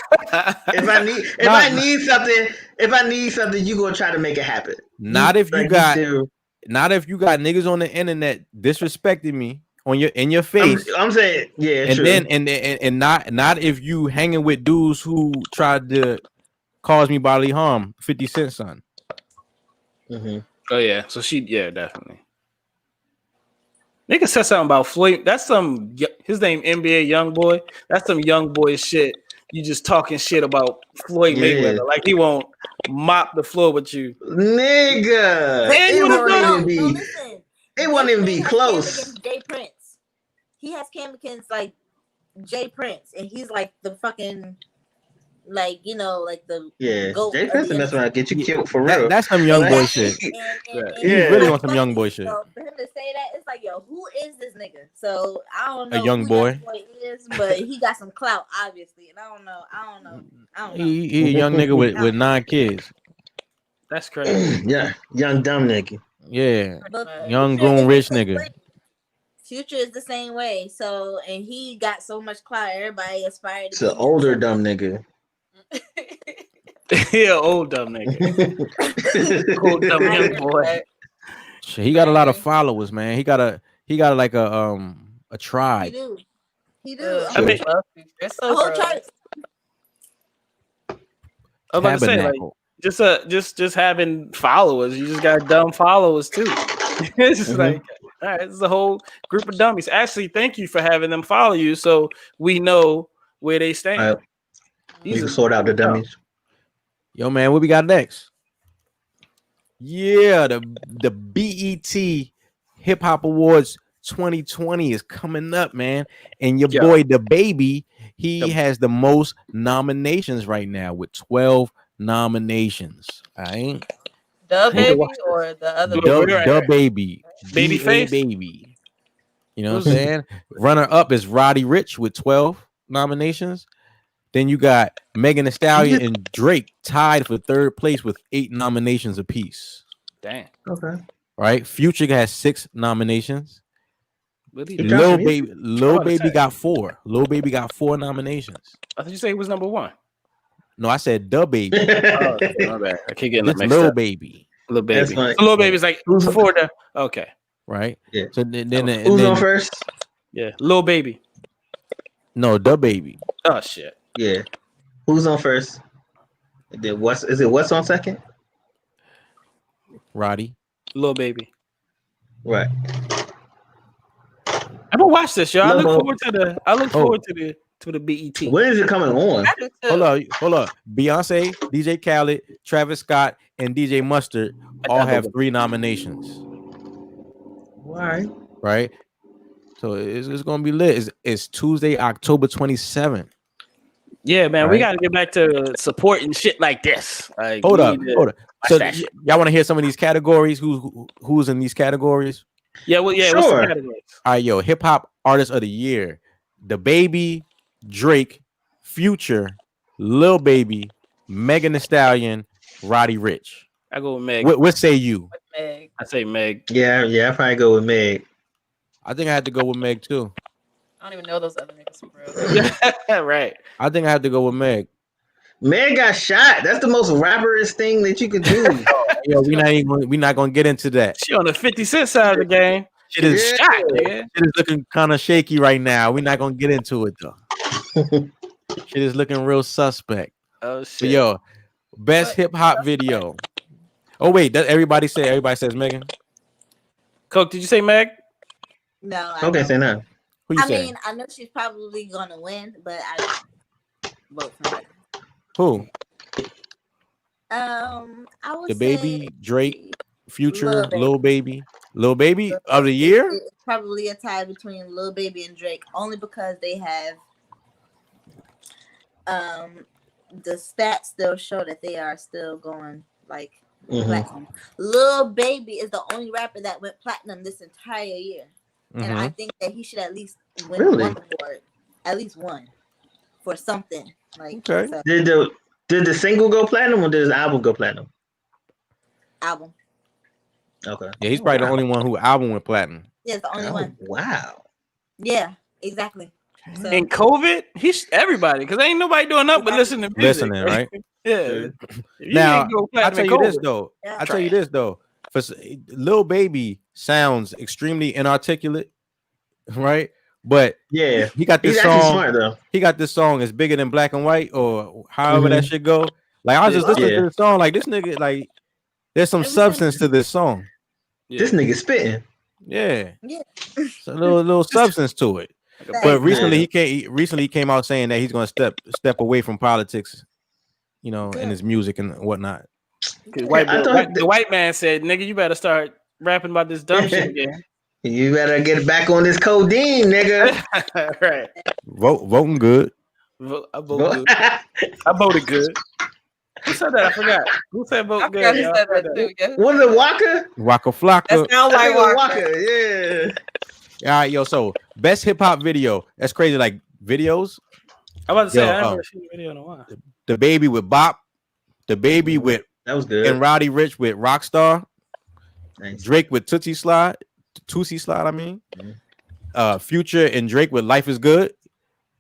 if I need something, you gonna try to make it happen. Not if you got niggas on the internet disrespecting me in your face. I'm saying, yeah, and true. then and not if you hanging with dudes who tried to cause me bodily harm. 50 Cent son. Oh yeah, so definitely. Nigga said something about Floyd. That's his name NBA YoungBoy. That's some young boy shit. You just talking shit about Floyd Mayweather. Like he won't mop the floor with you. Nigga. It won't even be close. Jay Prince. He has cam against like Jay Prince, and he's like the fucking like the Jay Prince and that's when I get you killed for real. That's some young boy shit. He really wants some young boy shit. So for him to say that, it's like, yo, who is this nigga? So I don't know a young who boy. That boy is, but he got some clout, obviously, and I don't know. He a young nigga with 9 kids. That's crazy. Yeah, young dumb nigga. Yeah, young grown rich nigga. Future is the same way. So and he got so much clout, everybody aspired to. It's an older dumb nigga. Yeah, old dumb nigga. Old dumb young boy. He got a lot of followers, man. He got like a tribe. He do. I mean, it's so whole tribe. I was about to say, like, just having followers. You just got dumb followers too. It's just like, all right, this is a whole group of dummies. Actually, thank you for having them follow you, so we know where they stand. You can sort out the dummies. Yo, man, what we got next? Yeah, the BET Hip Hop Awards 2020 is coming up, man. And your boy, the baby, he has the most nominations right now with 12 nominations. All right. The baby or the other the baby. Babyface baby. You know what I'm saying? Runner up is Roddy Ricch with 12 nominations. Then you got Megan Thee Stallion and Drake tied for 3rd place with 8 nominations apiece. Damn. Okay. Right. Future has 6 nominations. Lil Baby got 4. Lil Baby got 4 nominations. I thought you said he was number 1. No, I said the baby. Oh, my bad. I keep getting that mixed Lil up. Baby. Lil Baby. So Lil Baby's like before the okay. Right. Yeah. So then who's on first? Yeah. Lil Baby. No, the baby. Oh shit. Yeah. Who's on first? What's on second? Roddy. Lil Baby. Right. I'm gonna watch this, y'all. I look forward to the. I look forward to the BET. When is it coming on? Hold up. Beyonce, DJ Khaled, Travis Scott, and DJ Mustard all have 3 nominations. Right. Right. So it's gonna be lit. It's Tuesday, October 27th. Yeah, man, we gotta get back to supporting shit like this. Like, hold up. So y'all want to hear some of these categories? Who's in these categories? Yeah, well, yeah. Sure. What's the categories? All right, yo, hip hop artist of the year: The Baby, Drake, Future, Lil Baby, Megan Thee Stallion, Roddy Ricch. I go with Meg. What say you? Meg. I say Meg. Yeah, I probably go with Meg. I think I had to go with Meg too. I don't even know those other niggas, bro. Right. I think I had to go with Meg. Meg got shot. That's the most rapperish thing that you can do. Yo, we not gonna get into that. She on the 50 Cent side of the game. Shit is shot, nigga. Shit is looking kind of shaky right now. We're not gonna get into it though. Shit is looking real suspect. Oh shit. But yo, best hip hop video. Oh wait, everybody says Megan. Coke, did you say Meg? No. Okay, say no. Who you I saying? mean, I know she's probably gonna win, but I vote for her. Who? I would The say Baby, Drake, Future, Lil Baby. Lil Baby of the year. It's probably a tie between Lil Baby and Drake, only because they have the stats still show that they are still going like platinum. Lil Baby is the only rapper that went platinum this entire year. And I think that he should at least win one award, at least one, for something. Like, okay. So. Did the single go platinum or did his album go platinum? Album. Okay. Yeah, he's probably the only one who album went platinum. Yeah, it's the only one. Wow. Yeah, exactly. So, In COVID, he's everybody because ain't nobody doing nothing but listening to music. Listening, right? Yeah. Now, I'll tell you this though. Yeah. I'll tell you this though. For Lil Baby sounds extremely inarticulate, right? But yeah, he got this he's song. Smart, though. He got this song is bigger than Black and White, or however that shit go. Like I was just listening to the song, like this nigga, like there's some substance to this song. Yeah. This nigga spitting. Yeah, yeah, so a little substance to it. But recently he came out saying that he's gonna step away from politics, you know, in his music and whatnot. The white man said, "Nigga, you better start rapping about this dumb shit again." You better get back on this codeine, nigga. Right. Voting good. I voted good. I voted good. Who said that? I forgot. Who said vote good? Who said that too. Yeah. Was it Waka? Waka Flocka. That sound like Waka. Yeah. All right, yo. So best hip hop video. That's crazy. Like videos. I'm about to say I never seen a video in a while. The Baby with Bop. The Baby with that was good. And Roddy Ricch with Rockstar. Nice. Drake with Tootsie Slide. I mean. Future and Drake with Life Is Good.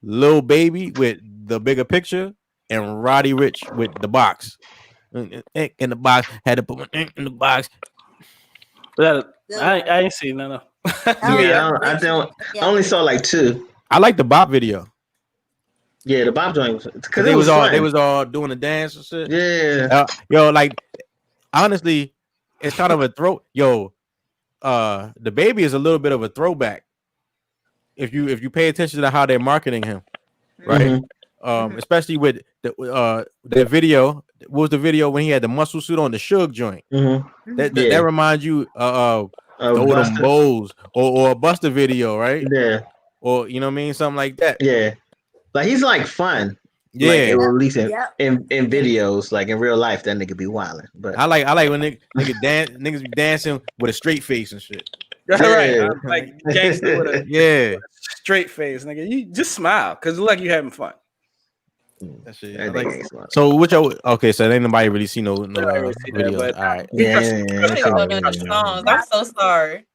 Lil Baby with The Bigger Picture. And Roddy Ricch with The Box. In the box. Had to put my in the box. I ain't seen none of. I only saw like 2. I like the Bop video. Yeah, the Bop joint because they was all doing the dance and shit. Yeah, yo, like honestly, it's kind of a throw. Yo, The Baby is a little bit of a throwback. If you pay attention to how they're marketing him, right? Especially with the video. What was the video when he had the muscle suit on, the Suge joint? That reminds you of them Bowls or a Buster video, right? Yeah, or you know what I mean, something like that. Yeah, like he's like fun. Yeah, like, at least in videos, like in real life, that nigga be wilding. But I like when niggas be dancing with a straight face and shit. Right, like gangster with a straight face, nigga. You just smile because look like you having fun. That shit. So which so ain't nobody really see no videos. But, all right. Songs. I'm so sorry.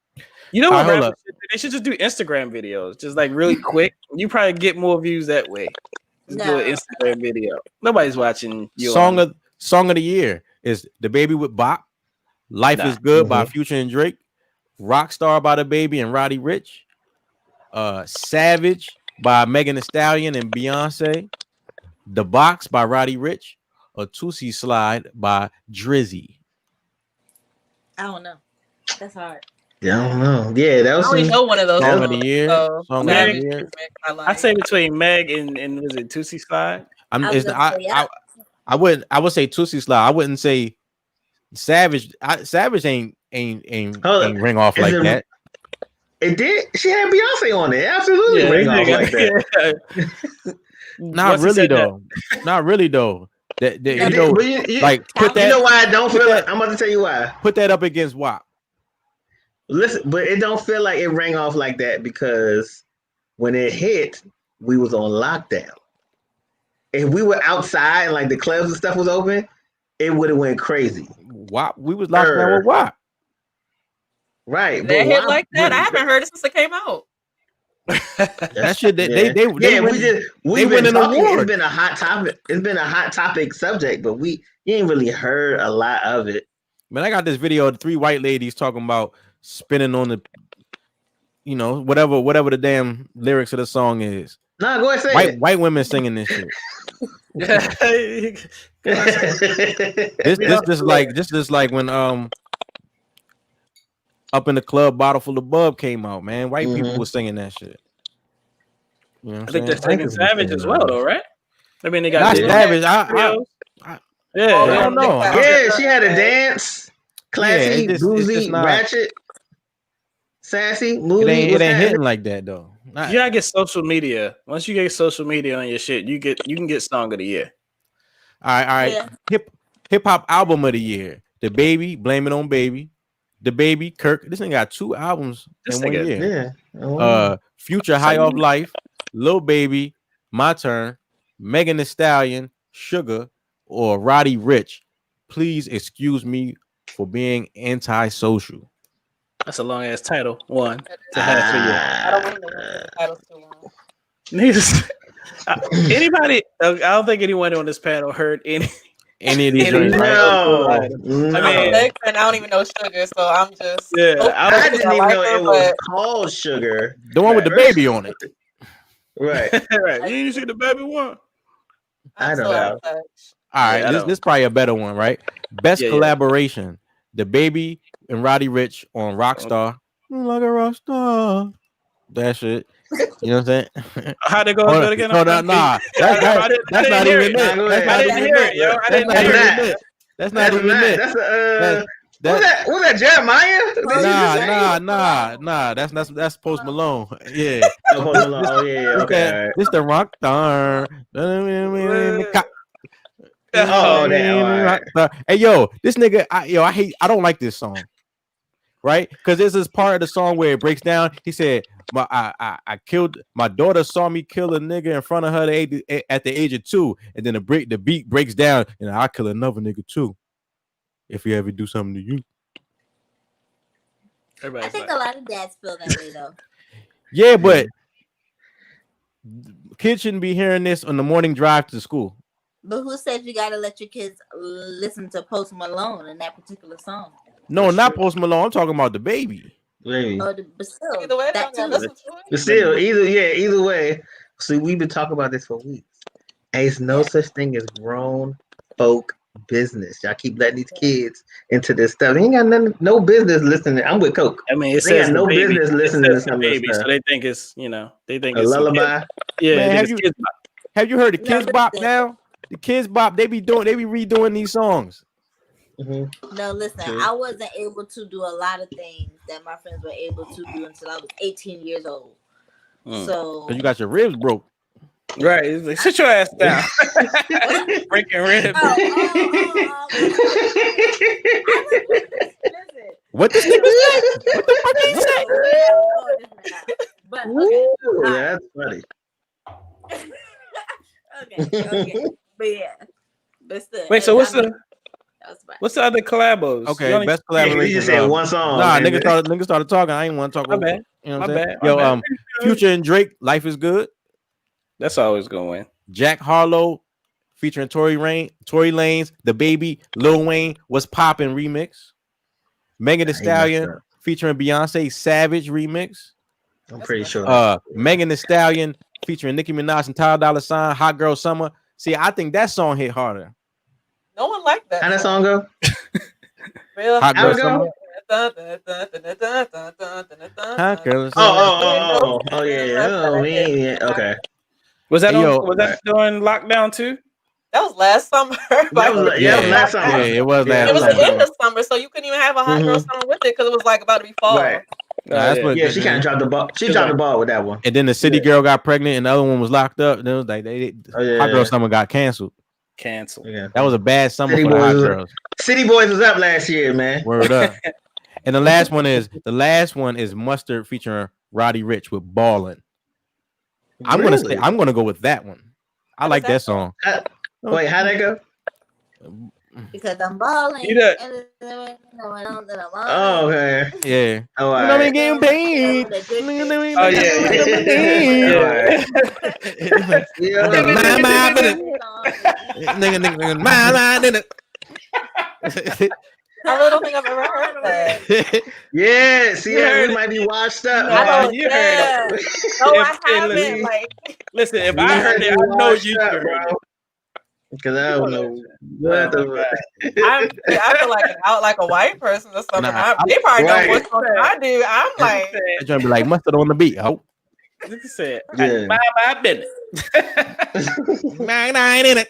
You know what? They should just do Instagram videos, just like really quick. You probably get more views that way. Just do an Instagram video. Nobody's watching you. Song of the year is The Baby with Bop, Life Is Good by Future and Drake, Rockstar by The Baby and Roddy Ricch, Savage by Megan Thee Stallion and Beyonce, The Box by Roddy Ricch, or Tootsie Slide by Drizzy. I don't know. That's hard. Yeah, I don't know. Yeah, that was. I only know one of those Song of the year. So Song of Savage the year. remix, I say between Meg and was it Tootsie Slide? I would say Tootsie Slide. I wouldn't say Savage. Savage ain't ring off like that. It did. She had Beyonce on it. Absolutely ring off like that. Not really though. Not really though. That you know, like put that. You know why I don't feel like I'm about to tell you why. Put that up against WAP. Listen, but it don't feel like it rang off like that because when it hit, we was on lockdown. If we were outside and like the clubs and stuff was open, it would have went crazy. WAP, we was locked down with WAP. Right. That hit like that. I haven't heard it since it came out. That shit we win an award. It's been a hot topic. It's been a hot topic subject, but you ain't really heard a lot of it. Man, I got this video of 3 white ladies talking about spinning on the, you know, whatever the damn lyrics of the song is. Nah, go ahead, say white women singing this shit. This just like when Up in the Club Bottle Full of Bub came out, man. White people were singing that shit. You know I think they're singing Savage as well, though, right? I mean, they got Savage. I don't know. Yeah, she had a dance, classy, boozy, ratchet, sassy, moody. It ain't hitting like that though. You gotta get social media. Once you get social media on your shit, you can get song of the year. All right. Yeah. Hip hop album of the year. The Baby, Blame It on Baby. The Baby, Kirk. This thing got 2 albums in 1 year. Yeah. Future, High Off Life, Lil Baby, My Turn, Megan Thee Stallion, Sugar, or Roddy Rich. Please excuse me for being antisocial. That's a long ass title. One. I don't want to know the title's too long. Anybody? I don't think anyone on this panel heard any of these. No. I mean, I don't even know Sugar, so I'm just. Yeah, I didn't even know it was called Sugar. The one with the baby on it. Right. Right. You didn't see the baby one. I don't know. All right, this is probably a better one, right? Best collaboration: The Baby and Roddy Rich on Rockstar. Like a rock star. That shit. You know what I'm saying? How'd it go? Again? No, nah. That's not even it. That's not even it. Was that Jeremiah? Nah. That's Post Malone. Yeah. Post Malone. Oh yeah. Okay. This the rock star. Hey yo, this nigga. I don't like this song. Right? Because this is part of the song where it breaks down. He said, I killed my daughter, saw me kill a nigga in front of her at the age of 2, and then the beat breaks down, and I kill another nigga too. If you ever do something to you. I think a lot of dads feel that way though. Yeah, but kids shouldn't be hearing this on the morning drive to school. But who said you gotta let your kids listen to Post Malone in that particular song? No, not Post Malone. I'm talking about The Baby. But still, either way, either way. See, we've been talking about this for weeks. Ain't no such thing as grown folk business. Y'all keep letting these kids into this stuff. They ain't got no business listening. I'm with Coke. I mean, it says no business listening to some baby, stuff. So they think it's a lullaby. Yeah. Man, have you heard the Kids Bop now? The Kids Bop, they be redoing these songs. Mm-hmm. No, listen, I wasn't able to do a lot of things that my friends were able to do until I was 18 years old. So you got your ribs broke. Right. It's like, sit your ass down. Breaking ribs. What this nigga say? What the fuck did he say? But okay. Yeah, that's funny. Okay. But yeah. But still. Wait, so what's the other collabos? Okay, best collaboration. You just said one song. Nah, niggas started talking. I ain't want to talk about it. You know what I'm saying? Yo, Future and Drake, Life is Good. That's always gonna win. Jack Harlow featuring Tory Lanez, The Baby, Lil Wayne, What's Poppin' remix. Megan Thee Stallion featuring Beyonce, Savage remix. I'm pretty sure. Megan Thee Stallion featuring Nicki Minaj and Ty Dolla $ign, Hot Girl Summer. See, I think that song hit harder. No one liked that. How that song go? Real Hot Girl Summer. yeah. Okay. Was that during lockdown too? That was last summer. That was last summer. Yeah, it was last It was summer. the end of summer, so you couldn't even have a hot girl summer with it because it was like about to be fall. Right. That's what. Yeah, she kind of dropped the ball. She dropped the ball with that one. And then the city girl got pregnant, and the other one was locked up. And it was like hot girl summer got canceled. Yeah. That was a bad summer for the hot girls. City Boys was up last year, man. Word up. And the last one is Mustard featuring Roddy Ricch with Ballin'. I'm gonna go with that one. I like that song. Wait, how'd that go? Because I'm balling. Oh, okay. Yeah. Oh, I'm getting paid. Oh, I really don't think I've ever heard that. Yeah, see, we might be washed up. You heard it. No, I haven't. Listen, if I heard it, I know you heard it. Because I don't know what the I feel like a white person or something. They probably know what song I do. I'm like, they're trying to be like Mustard on the beat. Oh, look at that. My business. Nine in it.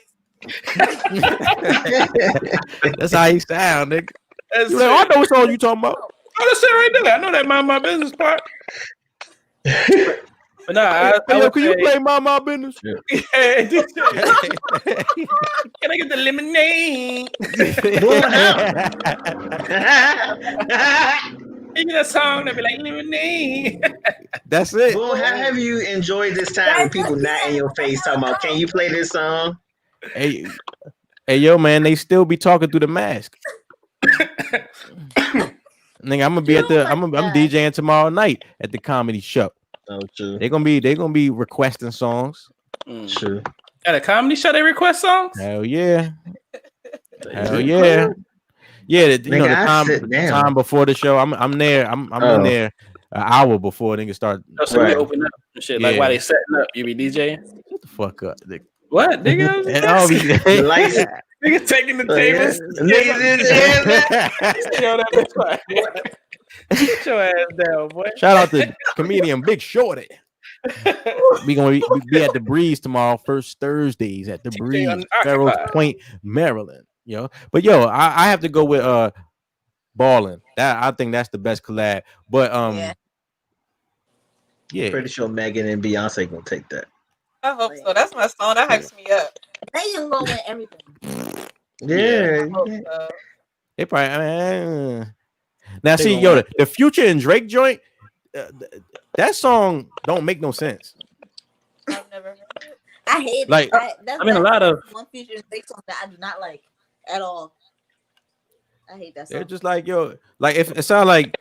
That's how you sound, nigga. Like, I know what song you talking about. Oh, that's it right there. I know that mind my business part. But no, can you play my business? Yeah. Can I get the lemonade? Give me that song that be like lemonade. That's it. Well, how have you enjoyed this time with people not in your face talking about, can you play this song? Hey, yo, man, they still be talking through the mask. Nigga, I'm gonna be I'm DJing tomorrow night at the comedy show. Oh, true. They're gonna be requesting songs. True. At a comedy show, they request songs. Hell yeah. Hell yeah. Yeah, the time before the show, I'm there. I'm in there an hour before they can start. So we open up and shit. Like while they setting up, you be DJing. Shut the fuck up, nigga. What, nigga? Nigga taking the tables. Get your ass down, boy. Shout out to comedian Big Shorty. We gonna be at the Breeze tomorrow, first Thursdays at the Breeze, Farrows Point, Maryland. But I have to go with Ballin'. That I think that's the best collab. But yeah. Pretty sure Megan and Beyonce gonna take that. I hope so. That's my song. That hypes me up. They gonna go with everything. Yeah. So. They probably. Now see, the Future and Drake joint, that song don't make no sense. I've never heard it. I hate like, it. That's a lot of one Future and Drake song that I do not like at all. I hate that song. They're just like, like if it sounds like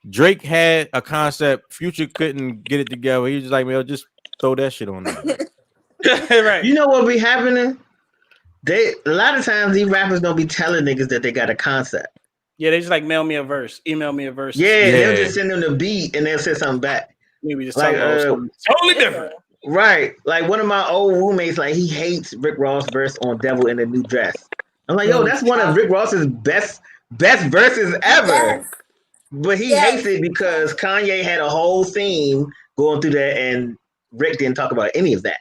Drake had a concept, Future couldn't get it together. He was just like, man, just throw that shit on there. Right. You know what be happening? A lot of times these rappers don't be telling niggas that they got a concept. Yeah, they just like email me a verse. Yeah, they'll just send them the beat and they'll say something back. Maybe just like totally different. Right. Like one of my old roommates, like he hates Rick Ross' verse on Devil in a New Dress. I'm like, yo, that's one of Rick Ross's best verses ever. Yes. But he hates it because Kanye had a whole theme going through that and Rick didn't talk about any of that.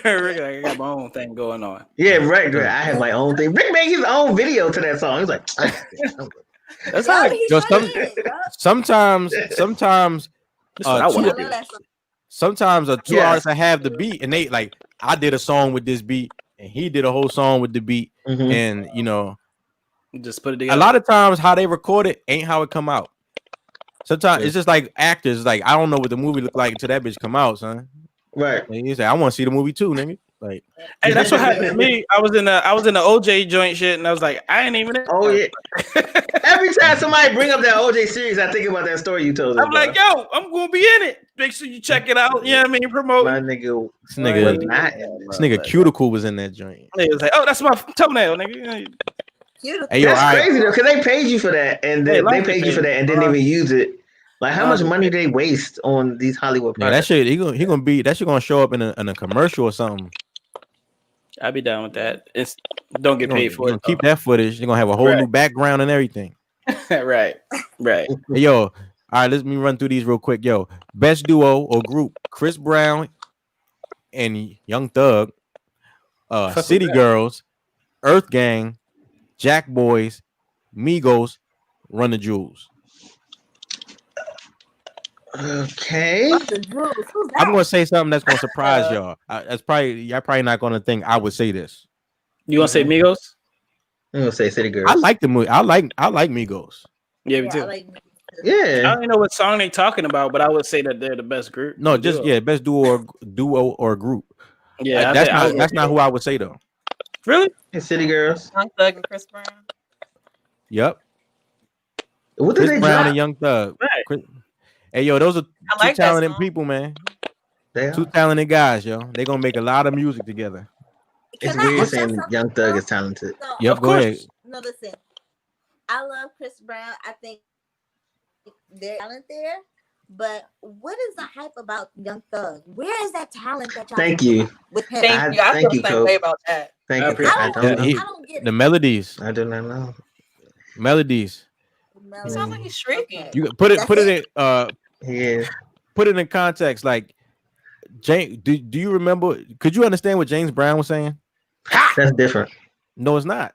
Rick, I got my own thing going on. Yeah, right. I have my own thing. Rick made his own video to that song. He's like, that's how sometimes sometimes two artists I have the beat and they like I did a song with this beat and he did a whole song with the beat and just put it together. A lot of times how they record it ain't how it come out. Sometimes it's just like actors, like I don't know what the movie look like until that bitch come out, son. Right. And he's like, I want to see the movie too, nigga. Like, hey, that's what happened to me. I was in the OJ joint shit, and I was like, I ain't even. Oh yeah. Every time somebody bring up that OJ series, I think about that story you told us. I'm like, yo, I'm gonna be in it. Make sure you check it out. You know what I mean? Promote. My nigga, this nigga Cuticle was in that joint. He was like, oh, that's my toenail, nigga. Hey, yo, that's crazy though, because they paid you for that, and they paid you for that, and didn't even use it. Like how much money they waste on these Hollywood projects? That shit, he gonna be that shit gonna show up in a commercial or something. I'd be down with that. Don't get paid for it. Keep that footage. You're gonna have a whole new background and everything. Right. Hey, yo, all right, let me run through these real quick. Yo, best duo or group: Chris Brown and Young Thug, City Girls, Earth Gang, Jack Boys, Migos, Run the Jewels. Okay. I'm gonna say something that's gonna surprise y'all. Y'all probably not gonna think I would say this. You gonna say Migos? I'm gonna say City Girls. I like the movie. I like Migos. Yeah, me too. I like Yeah. I don't even know what song they talking about, but I would say that they're the best group. No, just best duo or group. Yeah, that's not who I would say though. Really? And City Girls. Young Thug and Chris Brown. Yep. What did Chris they Brown drop? and Young Thug. Right. Hey, yo, those are two like that talented song. people, man. They Two are. talented guys, yo. They gonna make a lot of music together. It's Can I weird ask saying y'all Young something, Thug though? is talented. No, Yep, go ahead. no, listen. I love Chris Brown. I think there's talent there. But what is the hype about Young Thug? Where is that talent that y'all Thank you. with him? Thank you. I feel the same way about that. Thank I you. appreciate I it. don't know. I don't get The it. melodies. I do not know. Melodies. It sounds like he's shrinking. Okay. You put it in Yeah. put it in context. Like James, do you remember? Could you understand what James Brown was saying? That's different. No, it's not.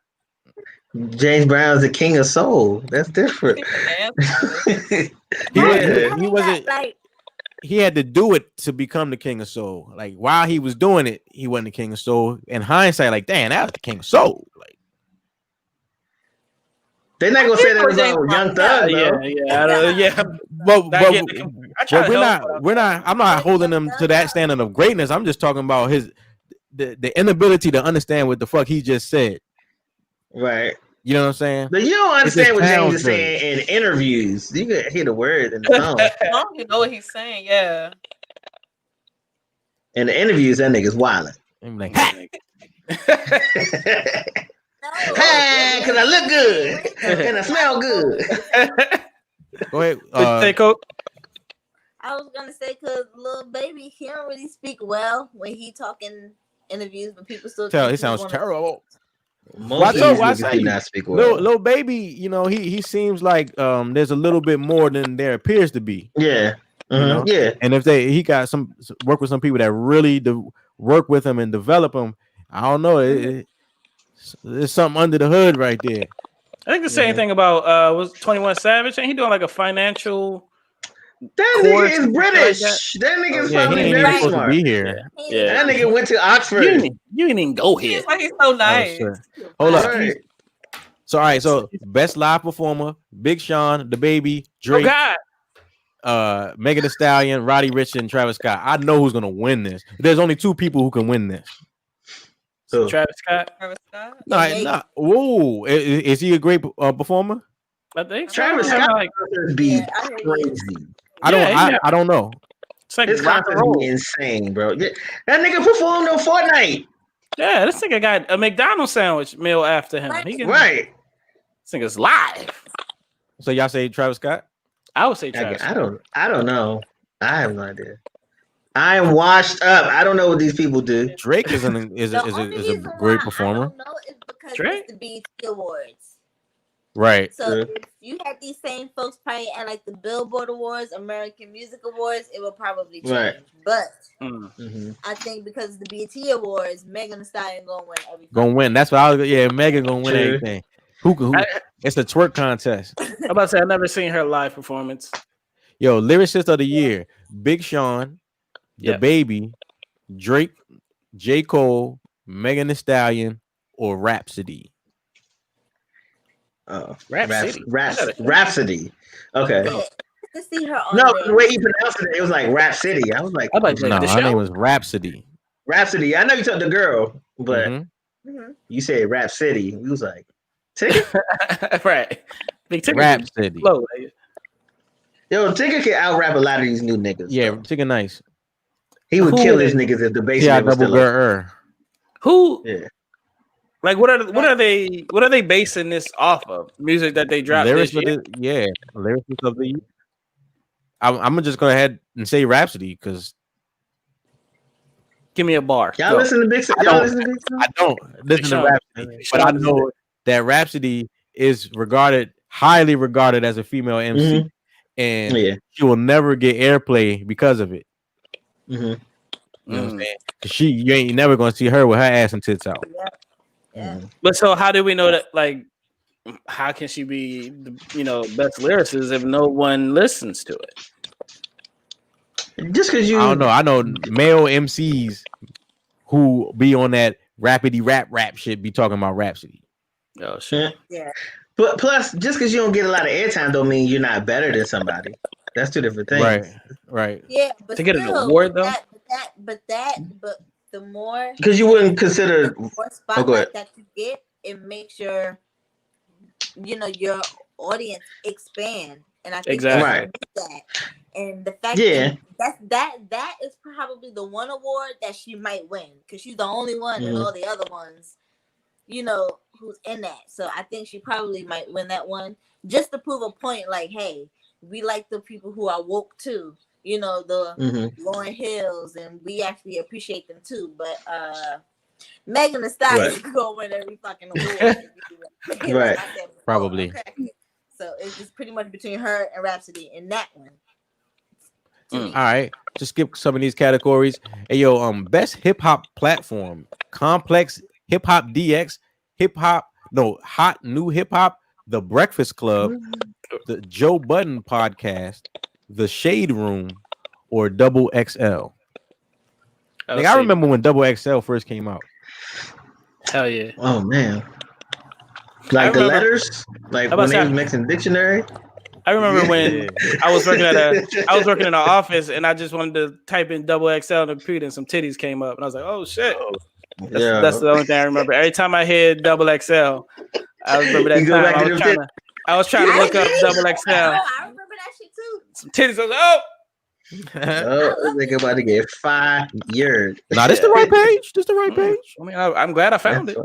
James Brown is the king of soul. That's different. He Yeah. wasn't. Like, He had to do it to become the king of soul. Like while he was doing it, he wasn't the king of soul. In hindsight, like damn, that was the king of soul. Like They're not gonna say that about Young Thug, though. Yeah. but we're not. I'm not holding him to that standard of greatness. I'm just talking about the inability to understand what the fuck he just said. Right. You know what I'm saying? But you don't understand what James is sounds saying in interviews. You can hear the words in the song. As long as you know what he's saying, yeah. In the interviews, that nigga's wilding. I'm like, Hey, because I look good and I smell good. go ahead. Take out. I was gonna say because Lil Baby, he don't really speak well when he talking interviews, but people still Tell think he sounds terrible. Most of these niggas do not speak well. Lil Baby, you know, he seems like there's a little bit more than there appears to be. Yeah. You know? Yeah. And if he got some work with some people that really work with him and develop him, I don't know. There's something under the hood right there. I think the same thing about was 21 Savage, and he doing like a financial. That nigga is British. That nigga is probably very supposed smart. to be here. Yeah. That nigga went to Oxford. You didn't even go here. He's like he's so nice. Hold up. Right. So all right. So best live performer: Big Sean, The Baby, Drake, Megan Thee Stallion, Roddy Ricch, and Travis Scott. I know who's gonna win this. There's only two people who can win this. So, Travis Scott. No. Whoa, is he a great performer? I think Travis Scott like, be crazy. I don't know. It's like his rock and concert roll. be insane, bro. Yeah, that nigga performed on Fortnite. Yeah, this nigga got a McDonald's sandwich meal after him. He can, right. This nigga's live. So y'all say Travis Scott? I would say Travis. I don't know. I have no idea. I am washed up. I don't know what these people do. Drake is a great performer. I don't know is because it's the BET Awards. Right. So if you had these same folks probably at like the Billboard Awards, American Music Awards, it will probably change. Right. But I think because of the BET Awards, Megan Thee Stallion gonna win everything. Gonna win. That's what I was. Yeah, Megan gonna win everything. Who? It's a twerk contest. I'm about to say I've never seen her live performance. Yo, lyricist of the year: Big Sean, The Baby, Drake, J. Cole, Megan Thee Stallion, or Rhapsody. Rhapsody. Okay. To see her on no, there. the way he pronounced it, it was like Rhapsody. I was like, no, her name was Rhapsody. Rhapsody. I know you told the girl, but you said Rhapsody. He was like, Tigger? Right. Big Tigger. Rhapsody. Yo, Tigger can out rap a lot of these new niggas. Yeah, Tigger nice. He would kill his niggas if the bass was still up. Who? Yeah. Like what are they basing this off of? Music that they dropped this year? Lyricist of the year. I'm just go ahead and say Rhapsody because give me a bar. Y'all listen to Big Sean? I don't listen to Rhapsody, but I know that Rhapsody is regarded highly regarded as a female MC, and she will never get airplay because of it. You know what I'm saying? You ain't never gonna see her with her ass and tits out. But so how do we know that? Like, how can she be the best lyricist if no one listens to it? Just because I don't know. I know male MCs who be on that rapidy rap shit be talking about Rhapsody. Oh shit. Yeah. But plus, just because you don't get a lot of airtime don't mean you're not better than somebody. That's two different things. Right. Yeah, but to get an award though. But the more, because you wouldn't consider the more spotlight that you get, it makes your audience expand, and I think exactly that. And the fact that is probably the one award that she might win because she's the only one and all the other ones, who's in that. So I think she probably might win that one just to prove a point. Like, hey, we like the people who are woke too. The Lauryn Hills, and we actually appreciate them too. But Megan Thee Stallion is gonna win every fucking award. Right. Probably. Okay. So it's just pretty much between her and Rhapsody in that one. All right, just skip some of these categories. Hey yo, best hip hop platform: Complex, Hip Hop DX, Hot New Hip Hop, The Breakfast Club, the Joe Budden Podcast, The Shade Room, or Double XL. Like, I remember when Double XL first came out. Hell yeah! Oh man, like the letters, like when they was mixing dictionary. I remember when I was working in an office and I just wanted to type in double XL on the computer and some titties came up and I was like, oh shit. That's the only thing I remember. Every time I heard double XL, I remember that time I was trying to look up double XL. I remember that shit too. Some titties. I was oh, they're about to get fired. Nah, this the right page. This the right page. I mean, I'm glad I found it.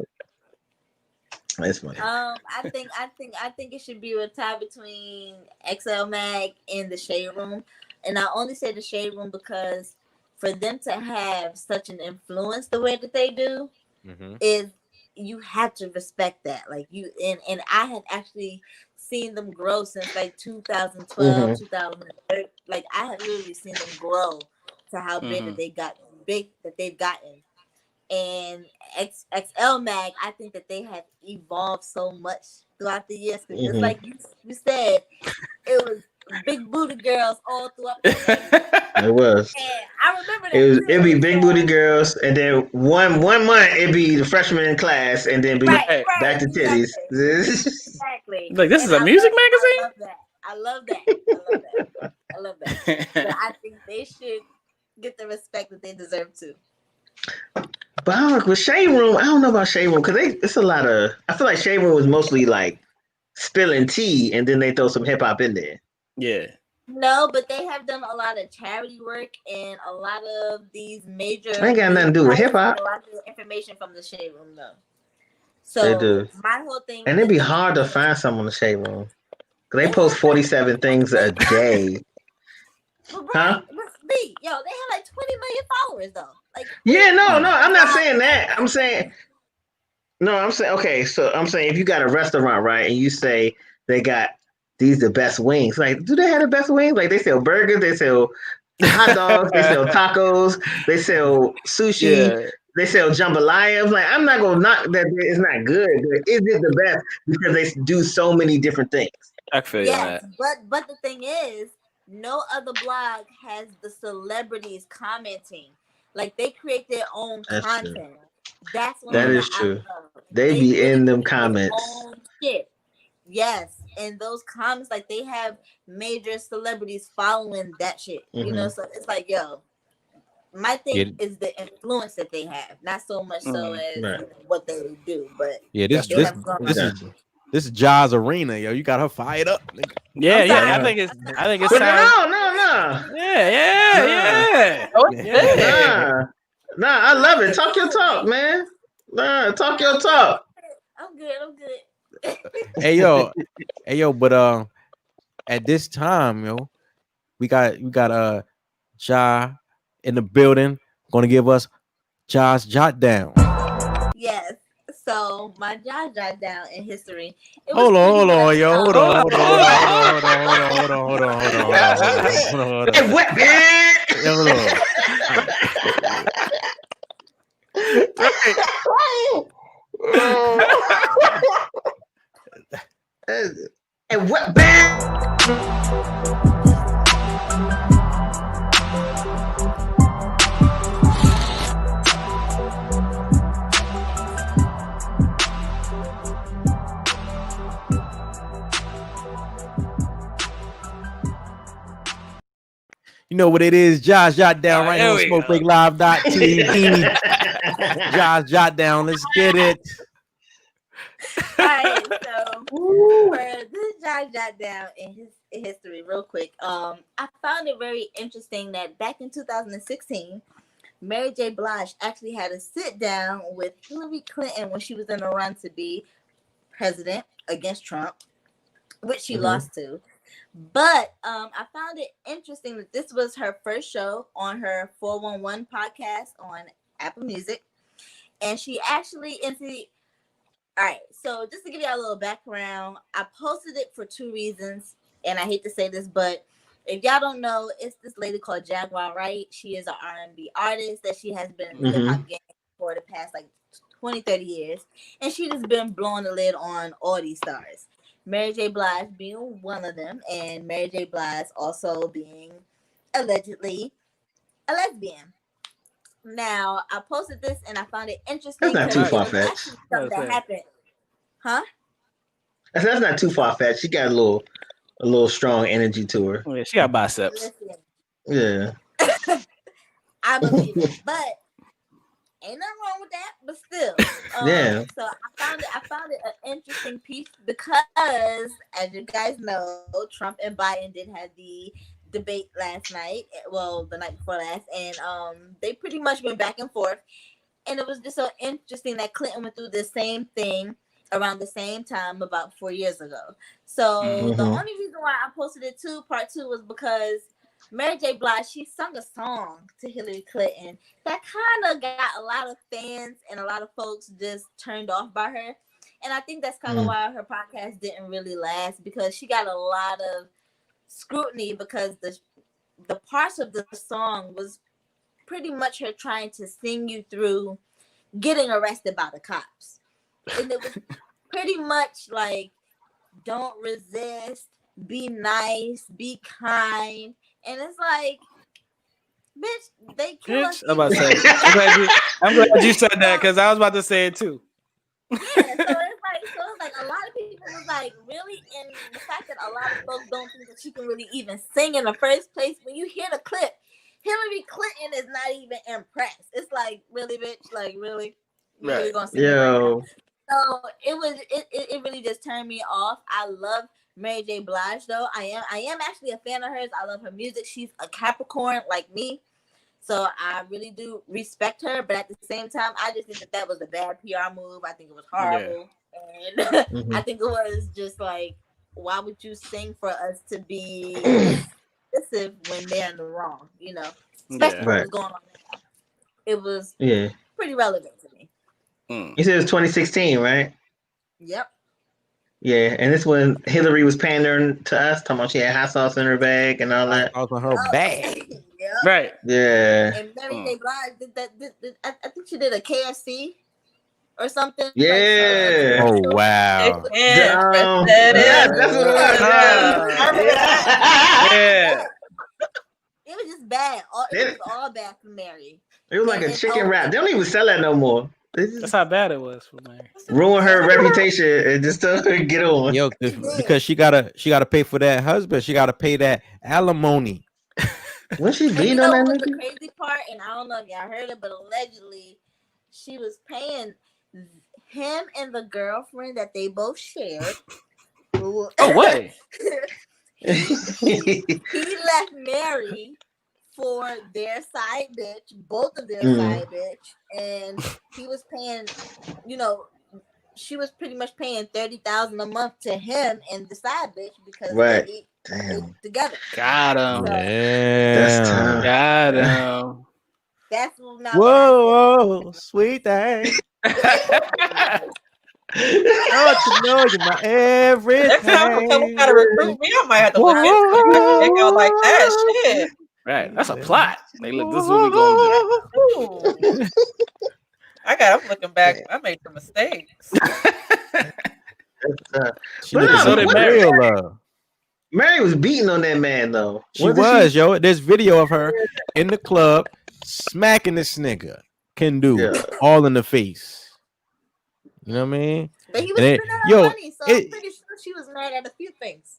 That's funny. I think it should be a tie between XL Mag and the Shade Room, and I only say the Shade Room because for them to have such an influence the way that they do, is you have to respect that. Like you and I have actually seen them grow since like 2012, 2013. Like I have literally seen them grow to how big that they've gotten. And XL Mag, I think that they have evolved so much throughout the years. Because just like you said, it was big booty girls all throughout the years. It was. And I remember that. It'd be big booty girls, and then one month it'd be the freshman class, and then be back to titties. Exactly. Like this is a music magazine? I love that. But I think they should get the respect that they deserve to. But with Shade Room, I don't know about Shade Room because it's a lot of. I feel like Shade Room was mostly like spilling tea, and then they throw some hip hop in there. Yeah. No, but they have done a lot of charity work and a lot of these major. I ain't got nothing to do with hip hop. A lot of information from the Shade Room, though. So they do. My whole thing, and it'd be hard to find someone in the Shade Room because they post 47 things a day. Huh? Yo, they have like 20 million followers though. Like, no, I'm not saying that. I'm saying okay. So I'm saying if you got a restaurant, right, and you say they got these the best wings, like, do they have the best wings? Like, they sell burgers, they sell hot dogs, they sell tacos, they sell sushi, they sell jambalaya. Like, I'm not gonna knock that it's not good, but is it the best because they do so many different things? I feel that. But the thing is, no other blog has the celebrities commenting. Like, they create their own content. True. That's what that is true. They be in them comments. Shit. Yes, and those comments, like, they have major celebrities following that shit. You know, so it's like, yo, my thing is the influence that they have, not so much so as what they do. But this is JAH'S arena, yo. You got her fired up. I think it's time. No. Yeah. Nah, I love it. Talk your talk, man. Nah, talk your talk. I'm good. Hey yo, but at this time, yo, we got JAH in the building, gonna give us JAH'S jot down. Yes. So my JAH'S in history. Hold on, yo. Hold on. And what band? You know what it is, Josh Jotdown right now on SmokeBreakLive.tv. Josh Jotdown, let's get it. All right, so for this JAH'S in his history, real quick, I found it very interesting that back in 2016, Mary J. Blige actually had a sit down with Hillary Clinton when she was in a run to be president against Trump, which she lost to. But I found it interesting that this was her first show on her 411 podcast on Apple Music. And she actually all right, so just to give you a little background, I posted it for two reasons. And I hate to say this, but if y'all don't know, it's this lady called Jaguar Wright. She is an R&B artist that she has been in the hip-hop game for the past like 20, 30 years. And she just been blowing the lid on all these stars. Mary J. Blige being one of them, and Mary J. Blige also being allegedly a lesbian. Now, I posted this and I found it interesting. That's not too far-fetched. That happened. Huh? That's not too far-fetched. She got a little strong energy to her. Yeah, she got biceps. Yeah. I believe it, but ain't nothing wrong with that, but still. Yeah. So I found it an interesting piece because, as you guys know, Trump and Biden did have the debate last night. Well, the night before last, and they pretty much went back and forth. And it was just so interesting that Clinton went through the same thing around the same time about 4 years ago. So the only reason why I posted it too, part two, was because Mary J. Blige, she sung a song to Hillary Clinton that kind of got a lot of fans and a lot of folks just turned off by her. And I think that's kind of why her podcast didn't really last, because she got a lot of scrutiny because the parts of the song was pretty much her trying to sing you through getting arrested by the cops. And it was pretty much like, don't resist, be nice, be kind. And it's like, bitch, they kill us. I'm about to say, I'm glad you said that, because I was about to say it too. Yeah, so it's like a lot of people was like, really? And the fact that a lot of folks don't think that she can really even sing in the first place, when you hear the clip, Hillary Clinton is not even impressed. It's like, really, bitch? Like, really? You're gonna sing right? So it really just turned me off. I love Mary J. Blige though. I am actually a fan of hers. I love her music. She's a Capricorn like me. So I really do respect her, but at the same time, I just think that was a bad PR move. I think it was horrible. Yeah. And I think it was just like, why would you sing for us to be dismissive when they're in the wrong, you know? Especially what was going on now. It was pretty relevant to me. You said it was 2016, right? Yep. Yeah, and this when Hillary was pandering to us, talking about she had hot sauce in her bag and all that. On her bag. Yep. Right. Yeah. And Mary J. Blige did that. I think she did a KFC or something. Yeah. Oh wow. Yeah, that's what it was. Yeah. It was just bad. It was all bad for Mary. It was like a chicken wrap. They don't even sell that no more. That's how bad it was for Mary. Ruin her reputation and just tell her to get on. Yo, because she gotta pay for that husband. She gotta pay that alimony. When she beat on on that nigga? The crazy part, and I don't know if y'all heard it, but allegedly she was paying him and the girlfriend that they both shared. Oh, what? He left Mary for their side bitch, both of their side bitch, and he was paying, you know, she was pretty much paying $30,000 a month to him and the side bitch because they eat together. Got him. So, That's tough. Got him. that's not whoa, sweet thing. want to know you my everything. Next time you tell me how to recruit me, I might have to look into it. Check out like that shit. Right, that's a plot. Like, look, this is what we gonna do. I'm looking back. I made some mistakes. She so did Mary. Mary was beating on that man though. She was, yo. There's video of her in the club smacking this nigga. Can do all in the face. You know what I mean? But he was spending her money, so I'm pretty sure she was mad at a few things.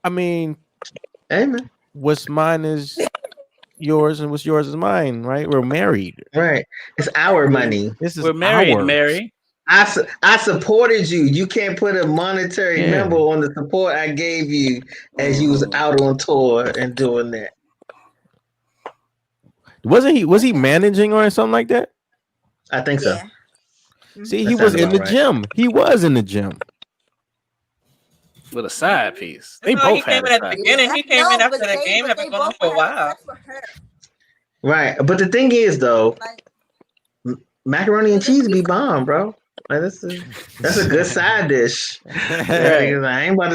I mean, amen. What's mine is yours, and what's yours is mine, right? We're married. Right. It's our money. We're married, Mary. I supported you. You can't put a monetary number on the support I gave you as you was out on tour and doing that. Was he managing or something like that? I think so. See, he was in the gym. He was in the gym. With a side piece. They both came in at the beginning. He came in after the game had been going on for a while. Right. But the thing is though, macaroni and cheese be bomb, bro. Like that's a good side dish. I ain't about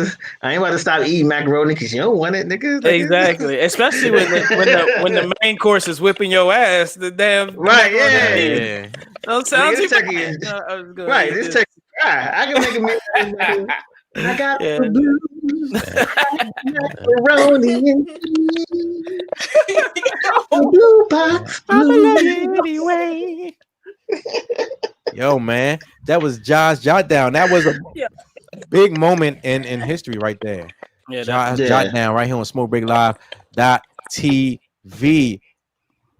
to stop eating macaroni because you don't want it, nigga. Exactly. Especially when the main course is whipping your ass. The damn right, Don't sound too bad. Right, this turkey dry. I can make a meal. I got the blues, macaroni and blue box. I love you anyway. Yo, man, that was Jah's Jotdown. That was a big moment in history right there. Yeah, Jah's Jotdown right here on SmokeBreakLive.tv.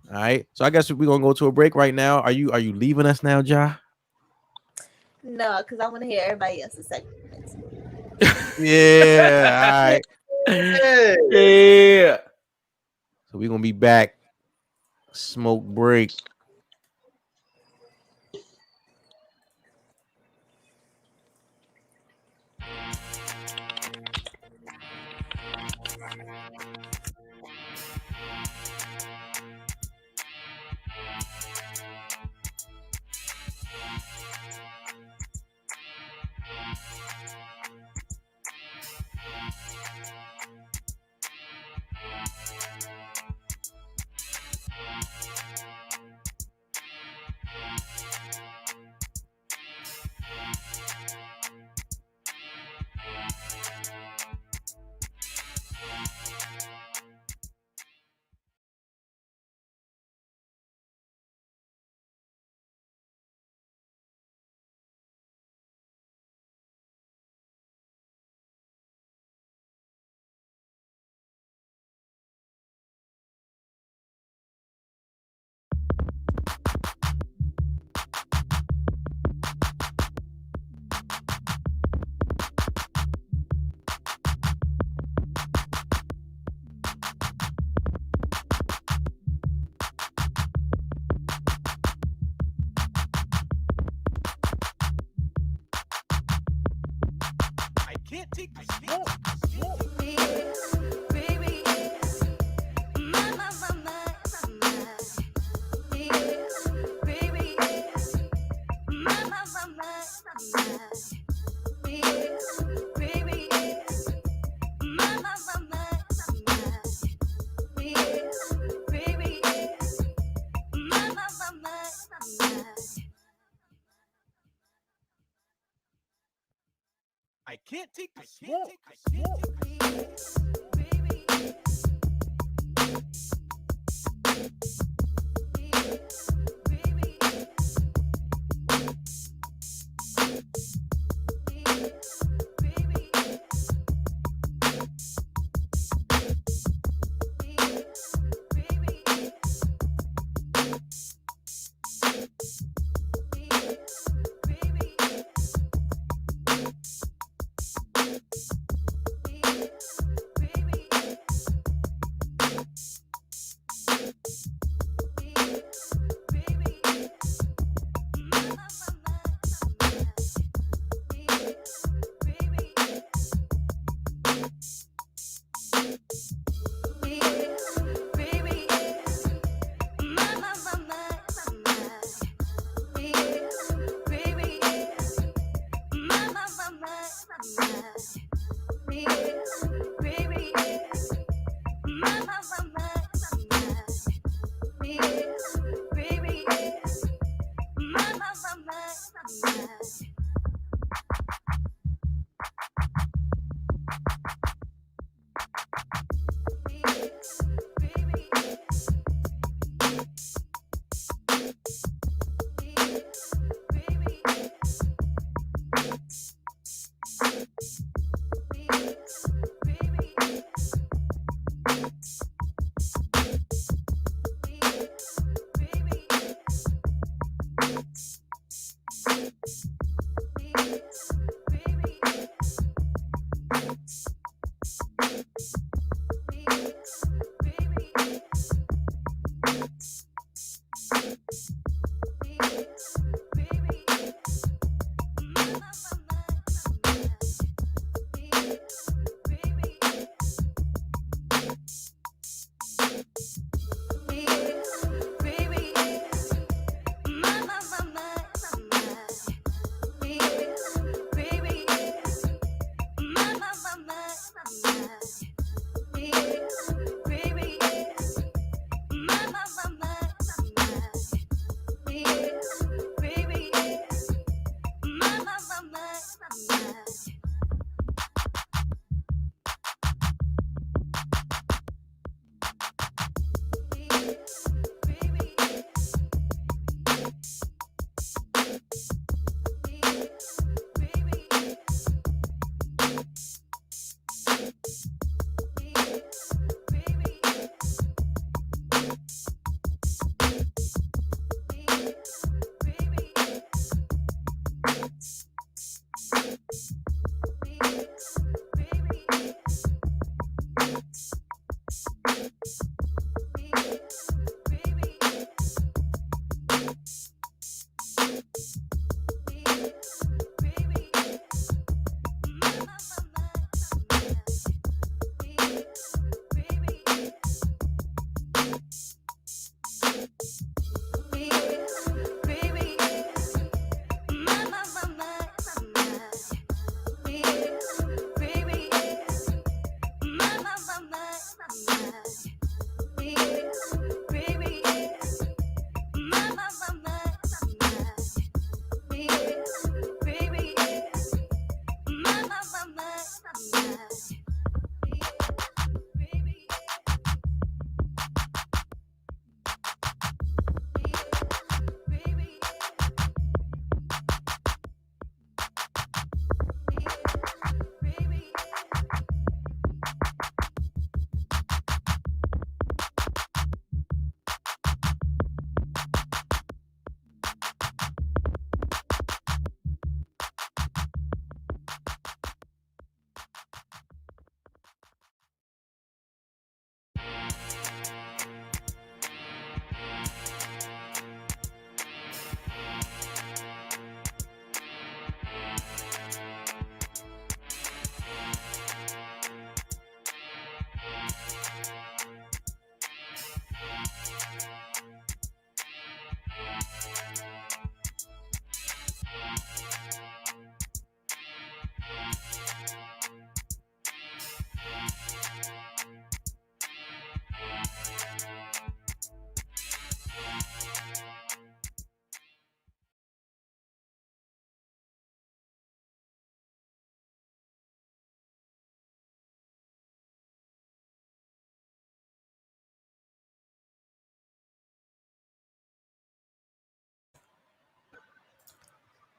All right, so I guess we're gonna go to a break right now. Are you leaving us now, Jah? No, because I want to hear everybody else's segments. Yeah, all right. Yeah. So we're gonna be back. Smoke break. Can't take my smoke. I can't take my smoke.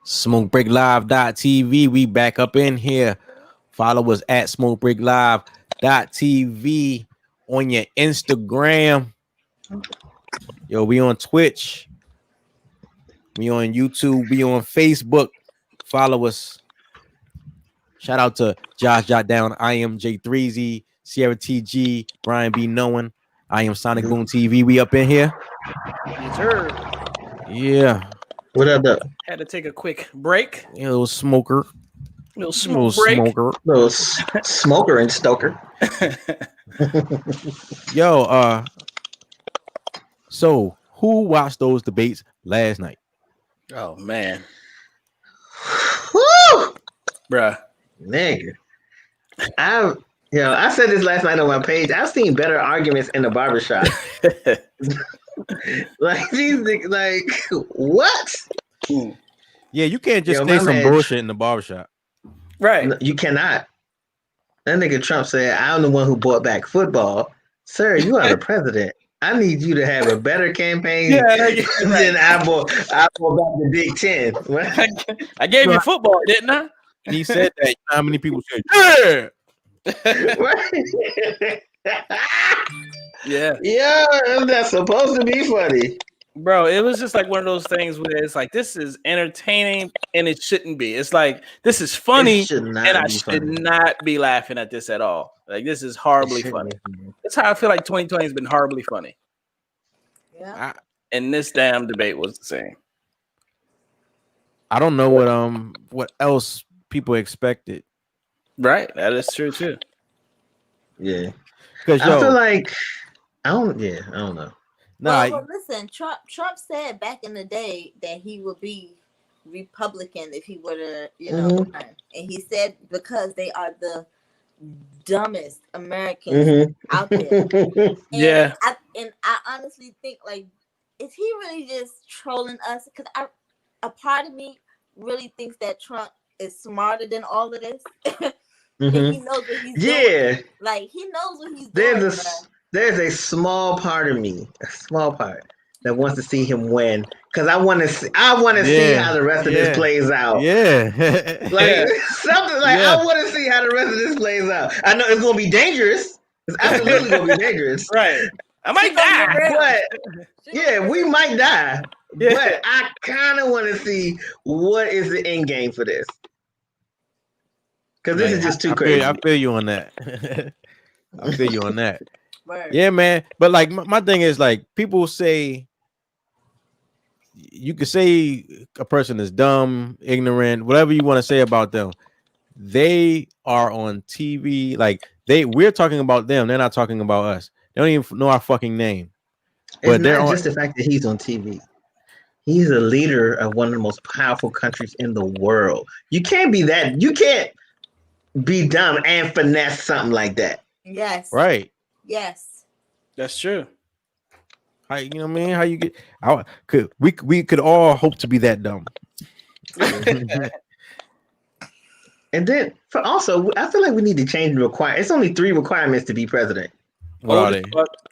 SmokeBreakLive.tv. We back up in here. Follow us at SmokeBreakLive.tv on your Instagram. Yo, we on Twitch. We on YouTube. We on Facebook. Follow us. Shout out to JahsJotdown. I am J3Z, ciaratg, BRYANBEKNOWIN. I am SONICBOONETV. We up in here. Yes, sir. Yeah. What up, though? Had to take a quick break. A little smoker. Little smoke break. Little smoker and stoker. Yo, so who watched those debates last night? Oh man. Woo! Bruh. Nigga. I said this last night on my page. I've seen better arguments in the barbershop. Like what? Yeah, you can't just say some bullshit in the barbershop. Right. No, you cannot. That nigga Trump said, I'm the one who brought back football. Sir, you are the president. I need you to have a better campaign than I brought back the Big Ten. I gave you football, didn't I? And he said that. How many people said, yeah? Yeah, that's supposed to be funny. Bro, it was just like one of those things where it's like, this is entertaining and it shouldn't be. It's like, this is funny and I should not be laughing at this at all. Like, this is horribly funny. That's how I feel like 2020 has been horribly funny. Yeah. And this damn debate was the same. I don't know what else people expected. Right, that is true too. Yeah, because I feel like I don't know. Well, listen, Trump said back in the day that he would be Republican if he were to, run. And he said because they are the dumbest Americans out there. And I honestly think, like, is he really just trolling us? Because a part of me really thinks that Trump is smarter than all of this. And he knows what he's doing. Like, he knows what he's doing. There's a small part of me, that wants to see him win, because I want to see how the rest of this plays out. Like something like I want to see how the rest of this plays out. I know it's gonna be dangerous. It's absolutely gonna be dangerous. Right. I might die. But we might die. But I kind of want to see what is the end game for this. Because this is just too crazy. I feel you on that. I feel you on that. Yeah, man. But like my thing is, like, people say you could say a person is dumb, ignorant, whatever you want to say about them. They are on TV. Like, we're talking about them. They're not talking about us. They don't even know our fucking name. It's not just the fact that he's on TV. He's a leader of one of the most powerful countries in the world. You can't be that. You can't be dumb and finesse something like that. Yes. Right. Yes. That's true. How, you know what I mean? How you get? We could all hope to be that dumb. And then also, I feel like we need to change the requirement. It's only 3 requirements to be president. What are they?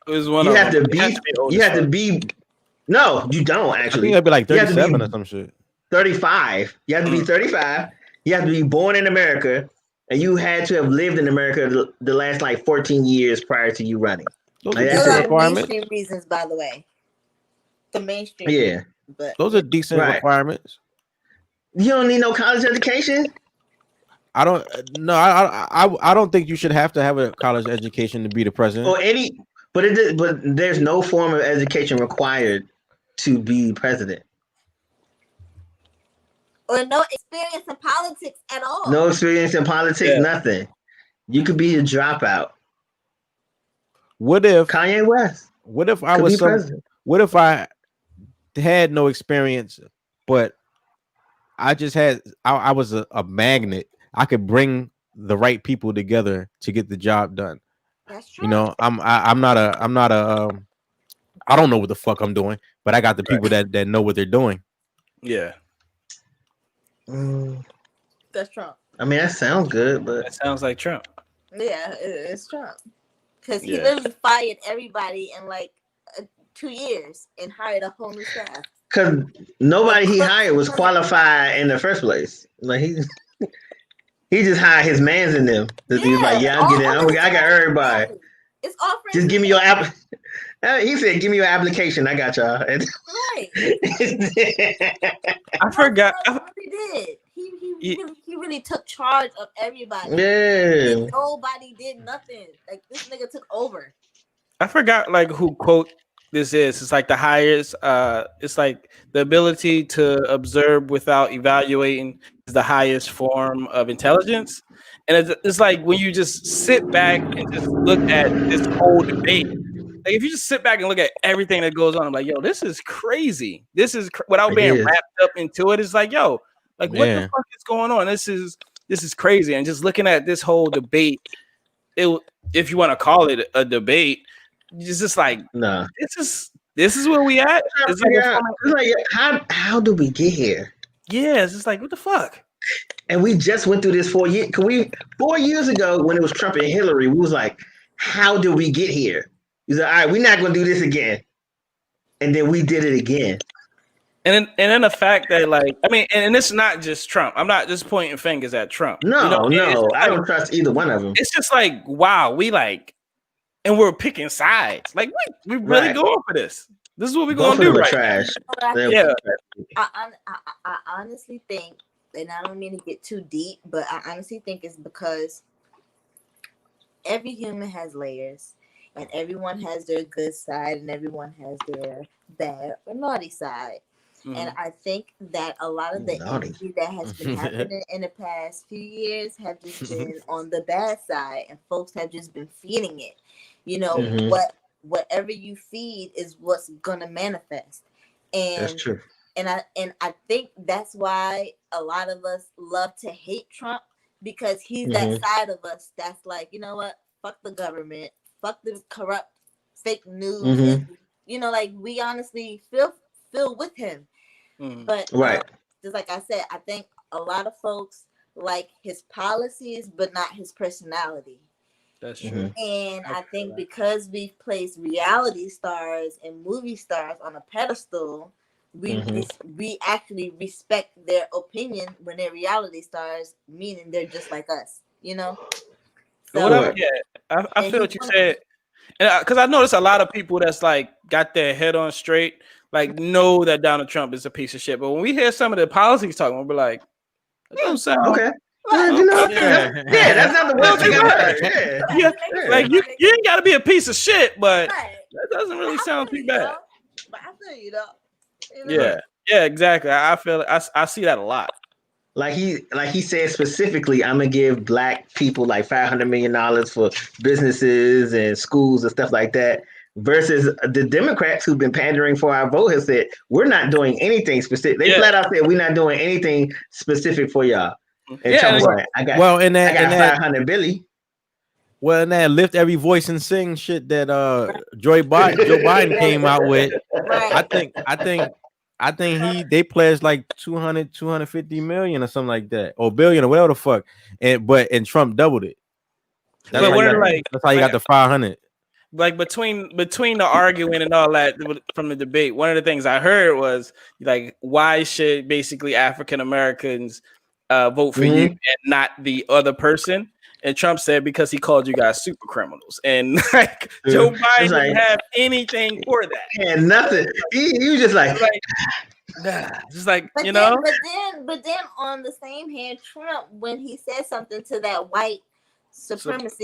You have to be. No, you don't actually. I think it'd be like 37 or some shit. 35. You have to be 35. You have to be born in America, and you had to have lived in America the last like 14 years prior to you running. Those are decent requirements. Mainstream reasons, by the way. The mainstream. Yeah, reasons, but those are decent requirements. You don't need no college education. I don't. No, I don't think you should have to have a college education to be the president. Or any, but there's no form of education required to be president. Or no experience in politics at all. No experience in politics, nothing. You could be a dropout. What if Kanye West? What if I was what if I had no experience, but I just had I was a magnet. I could bring the right people together to get the job done. That's true. You know, I'm not a I don't know what the fuck I'm doing, but I got the people that know what they're doing. Yeah. That's Trump. I mean, that sounds good, but that sounds like Trump. Yeah, it's Trump. Because he literally fired everybody in like 2 years and hired a whole new staff. Because nobody he hired was qualified in the first place. Like he just hired his mans in them. He was like, I'll get in. I got everybody. It's offering. Just give me your app. He said, give me your application. I got y'all. Right. I forgot. He did. He really took charge of everybody. Yeah. And nobody did nothing. Like, this nigga took over. I forgot like who quote this is. It's like the highest. It's like the ability to observe without evaluating is the highest form of intelligence. And it's like when you just sit back and just look at this whole debate. Like, if you just sit back and look at everything that goes on, I'm like, yo, this is crazy. This is without being wrapped up into it. It's like, yo, like what the fuck is going on? This this is crazy. And just looking at this whole debate, if you want to call it a debate, it's just like, no, this is where we at. It's like, how do we get here? Yeah, it's just like, what the fuck? And we just went through this 4 years. 4 years ago when it was Trump and Hillary, we was like, how did we get here? He's like, all right, we're not gonna do this again. And then we did it again. And then the fact that, like, I mean, and it's not just Trump. I'm not just pointing fingers at Trump. No, I don't trust either one of them. It's just like, wow, and we're picking sides. Like, we really going for this. This is what we're going to do, right? Trash. Yeah. I honestly think, and I don't mean to get too deep, but I honestly think it's because every human has layers, and everyone has their good side, and everyone has their bad or naughty side. Mm-hmm. And I think that a lot of the energy that has been happening in the past few years have just been on the bad side, and folks have just been feeding it. You know, whatever you feed is what's gonna manifest. And that's true. And I think that's why a lot of us love to hate Trump, because he's that side of us that's like, you know what, fuck the government, fuck the corrupt fake news. And, you know, like, we honestly feel with him. But just like I said, I think a lot of folks like his policies, but not his personality. That's true. And I think because we've placed reality stars and movie stars on a pedestal, we actually respect their opinion when they're reality stars, meaning they're just like us, you know? So, I feel what you said. And because I notice a lot of people that's like got their head on straight, like, know that Donald Trump is a piece of shit. But when we hear some of the policies talking, we're like, that don't sound okay. You know, that's not the worst thing I've heard. Like, you ain't got to be a piece of shit, but that doesn't really sound too bad. But I feel you though. You know? Yeah, exactly. I feel I see that a lot. Like he said specifically, I'm gonna give black people like $500 million for businesses and schools and stuff like that. Versus the Democrats who've been pandering for our vote have said we're not doing anything specific. They flat out said we're not doing anything specific for y'all. And Trump's like, I got 500 billion. Well, and that lift every voice and sing shit that Joe Biden came out with. I think they pledged like 250 million or something like that, or billion or whatever the fuck. And Trump doubled it. That's how you got the 500. Like between the arguing and all that from the debate, one of the things I heard was like, why should basically African Americans vote for you and not the other person? And Trump said because he called you guys super criminals, and like Joe Biden didn't have anything for that. And nothing. He was just like just like, but you then, know. But then on the same hand, Trump, when he said something to that white supremacy.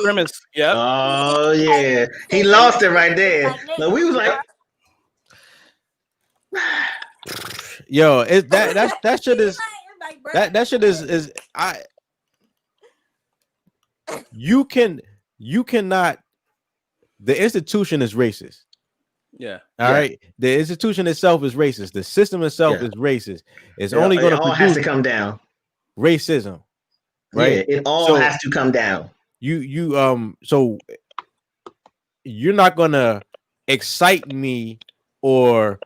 Yeah. Oh yeah, he lost it right there. Like, we was like, yo, that shit is that shit is you cannot. The institution is racist. Yeah. All right. The institution itself is racist. The system itself is racist. It's only going to has to come down. Racism. Right. Yeah, it all has to come down. So you're not gonna excite me or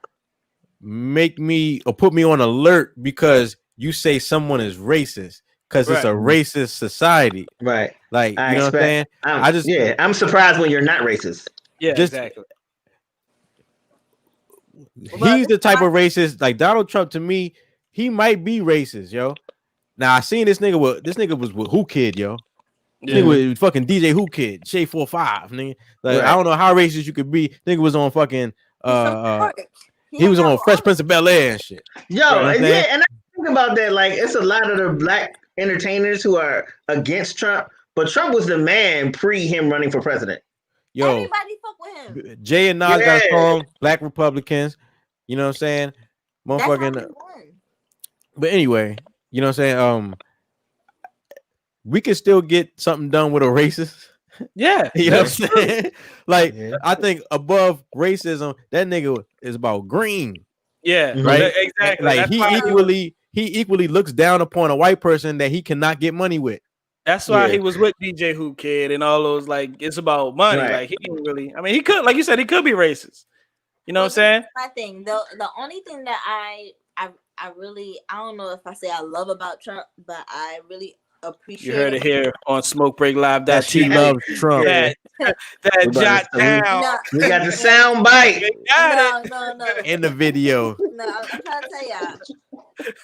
make me or put me on alert because you say someone is racist, because it's a racist society, right? Like, you know what I'm saying? I'm surprised when you're not racist. Yeah, exactly. He's the type of racist, like Donald Trump. To me, he might be racist, yo. Now I seen this nigga was with Who Kid, yo. Nigga was fucking DJ Who Kid, Shay 45, nigga. Like, I don't know how racist you could be. Nigga was on fucking he was on Fresh Prince of Bel-Air and shit. Yo, and I think about that. Like, it's a lot of the black entertainers who are against Trump, but Trump was the man pre him running for president. Yo, everybody fuck with him. Jay and Nas got a song, Black Republicans. You know what I'm saying? Motherfucking. But anyway, you know what I'm saying? We can still get something done with a racist. Yeah, you know what I'm saying? Like, I think above racism, that nigga is about green. Yeah, right. Exactly. Like, he equally looks down upon a white person that he cannot get money with. That's why he was with DJ Hoop Kid and all those, like, it's about money. Like, he didn't really, I mean, he could, like you said, he could be racist. You know what I'm saying? My thing, the only thing that I really, I don't know if I say I love about Trump, but I really appreciate. You heard it here on SmokeBreakLive.tv. She loves Trump. That jot down. We got the sound bite. No. In the video. No, I'm trying to tell y'all.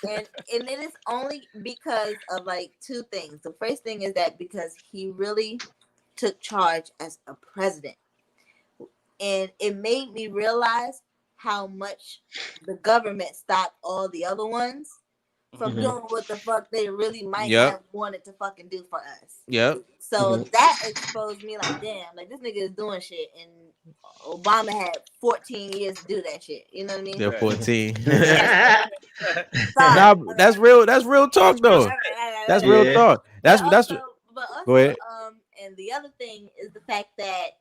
And it is only because of like two things. The first thing is that because he really took charge as a president. And it made me realize how much the government stopped all the other ones from doing what the fuck they really might have wanted to fucking do for us. So that exposed me like, damn, like this nigga is doing shit, and Obama had 14 years to do that shit. You know what I mean? Yeah, 14. Nah, that's real talk though. That's real talk. That's but also, go ahead. And the other thing is the fact that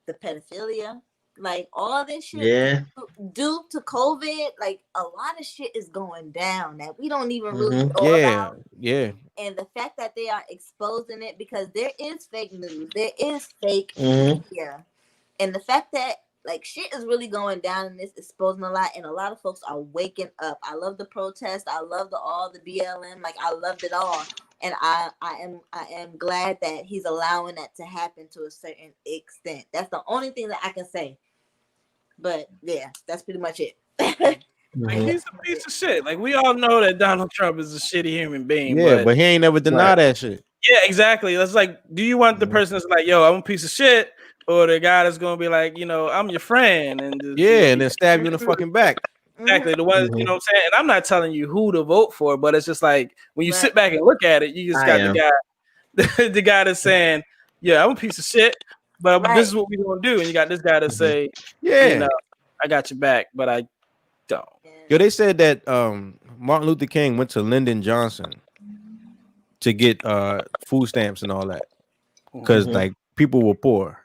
the pedophilia, like all this shit due to COVID, like a lot of shit is going down that we don't even really know about. And the fact that they are exposing it, because there is fake news, there is fake media, and the fact that like shit is really going down and it's exposing a lot, and a lot of folks are waking up. I love the protest, I love all the BLM, like I loved it all. And I am glad that he's allowing that to happen to a certain extent. That's the only thing that I can say. But yeah, that's pretty much it. Like, he's a piece of shit. Like, we all know that Donald Trump is a shitty human being. Yeah, but he ain't never denied that shit. Yeah, exactly. That's like, do you want the person that's like, yo, I'm a piece of shit, or the guy that's gonna be like, you know, I'm your friend, and just, and then stab you in the fucking back? Exactly, the ones, you know what I'm saying? And I'm not telling you who to vote for, but it's just like when you sit back and look at it, you just got the guy that's saying, yeah, I'm a piece of shit, but this is what we gonna do. And you got this guy to say, you know, I got your back, but I don't. Yo, they said that Martin Luther King went to Lyndon Johnson to get food stamps and all that, because like people were poor.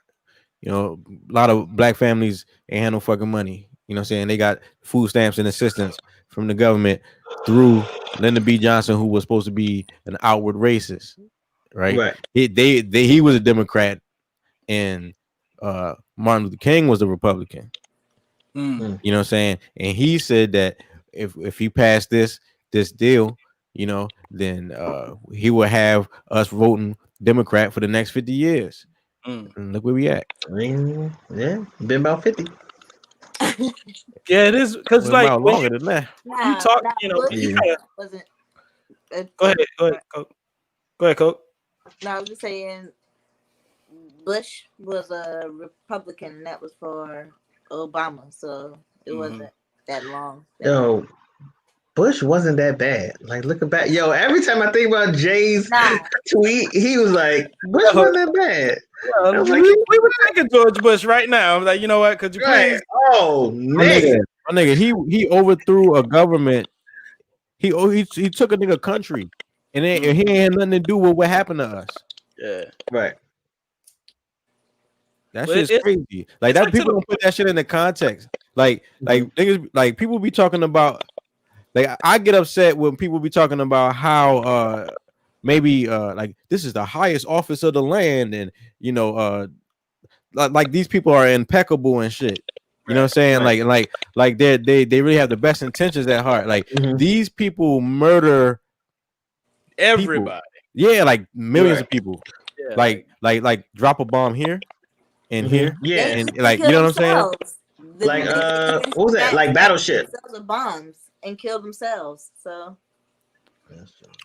You know, a lot of black families ain't had no fucking money. You know what I'm saying? They got food stamps and assistance from the government through Lyndon B. Johnson, who was supposed to be an outward racist, right? He was a Democrat, and Martin Luther King was a Republican. You know what I'm saying? And he said that if he passed this deal, you know, then he will have us voting Democrat for the next 50 years. And look where we at. I mean, been about 50. Yeah, it is, because like longer than that. You talk, you know, wasn't. Go ahead, Coke. No, I was just saying, Bush was a Republican, and that was for Obama, so it wasn't that long. Yo, Bush wasn't that bad. Like, looking back, yo, every time I think about Jay's tweet, he was like, Bush wasn't that bad. I was like, we were thinking George Bush right now. I'm like, you know what? Could you please? Oh, nigga. My nigga, he overthrew a government. He took a nigga country, and he ain't had nothing to do with what happened to us. Yeah, right. That shit's crazy. Like that, people don't put that shit in the context. Like niggas, like people be talking about. Like I get upset when people be talking about how maybe like this is the highest office of the land, and you know like these people are impeccable and shit. You know what I'm saying? Like they really have the best intentions at heart. Like these people murder everybody. People. Yeah, like millions of people. Yeah, like drop a bomb here and here. Yeah, and like you know what I'm saying? Like what was that? Like Battleship. The bombs and kill themselves. So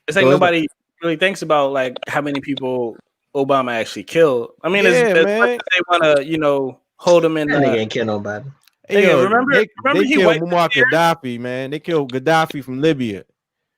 it's like nobody really thinks about like how many people Obama actually killed. I mean, it's they want to, you know, hold him in. That nigga ain't kill nobody. Hey, remember they killed Muammar Gaddafi, man. They killed Gaddafi from Libya.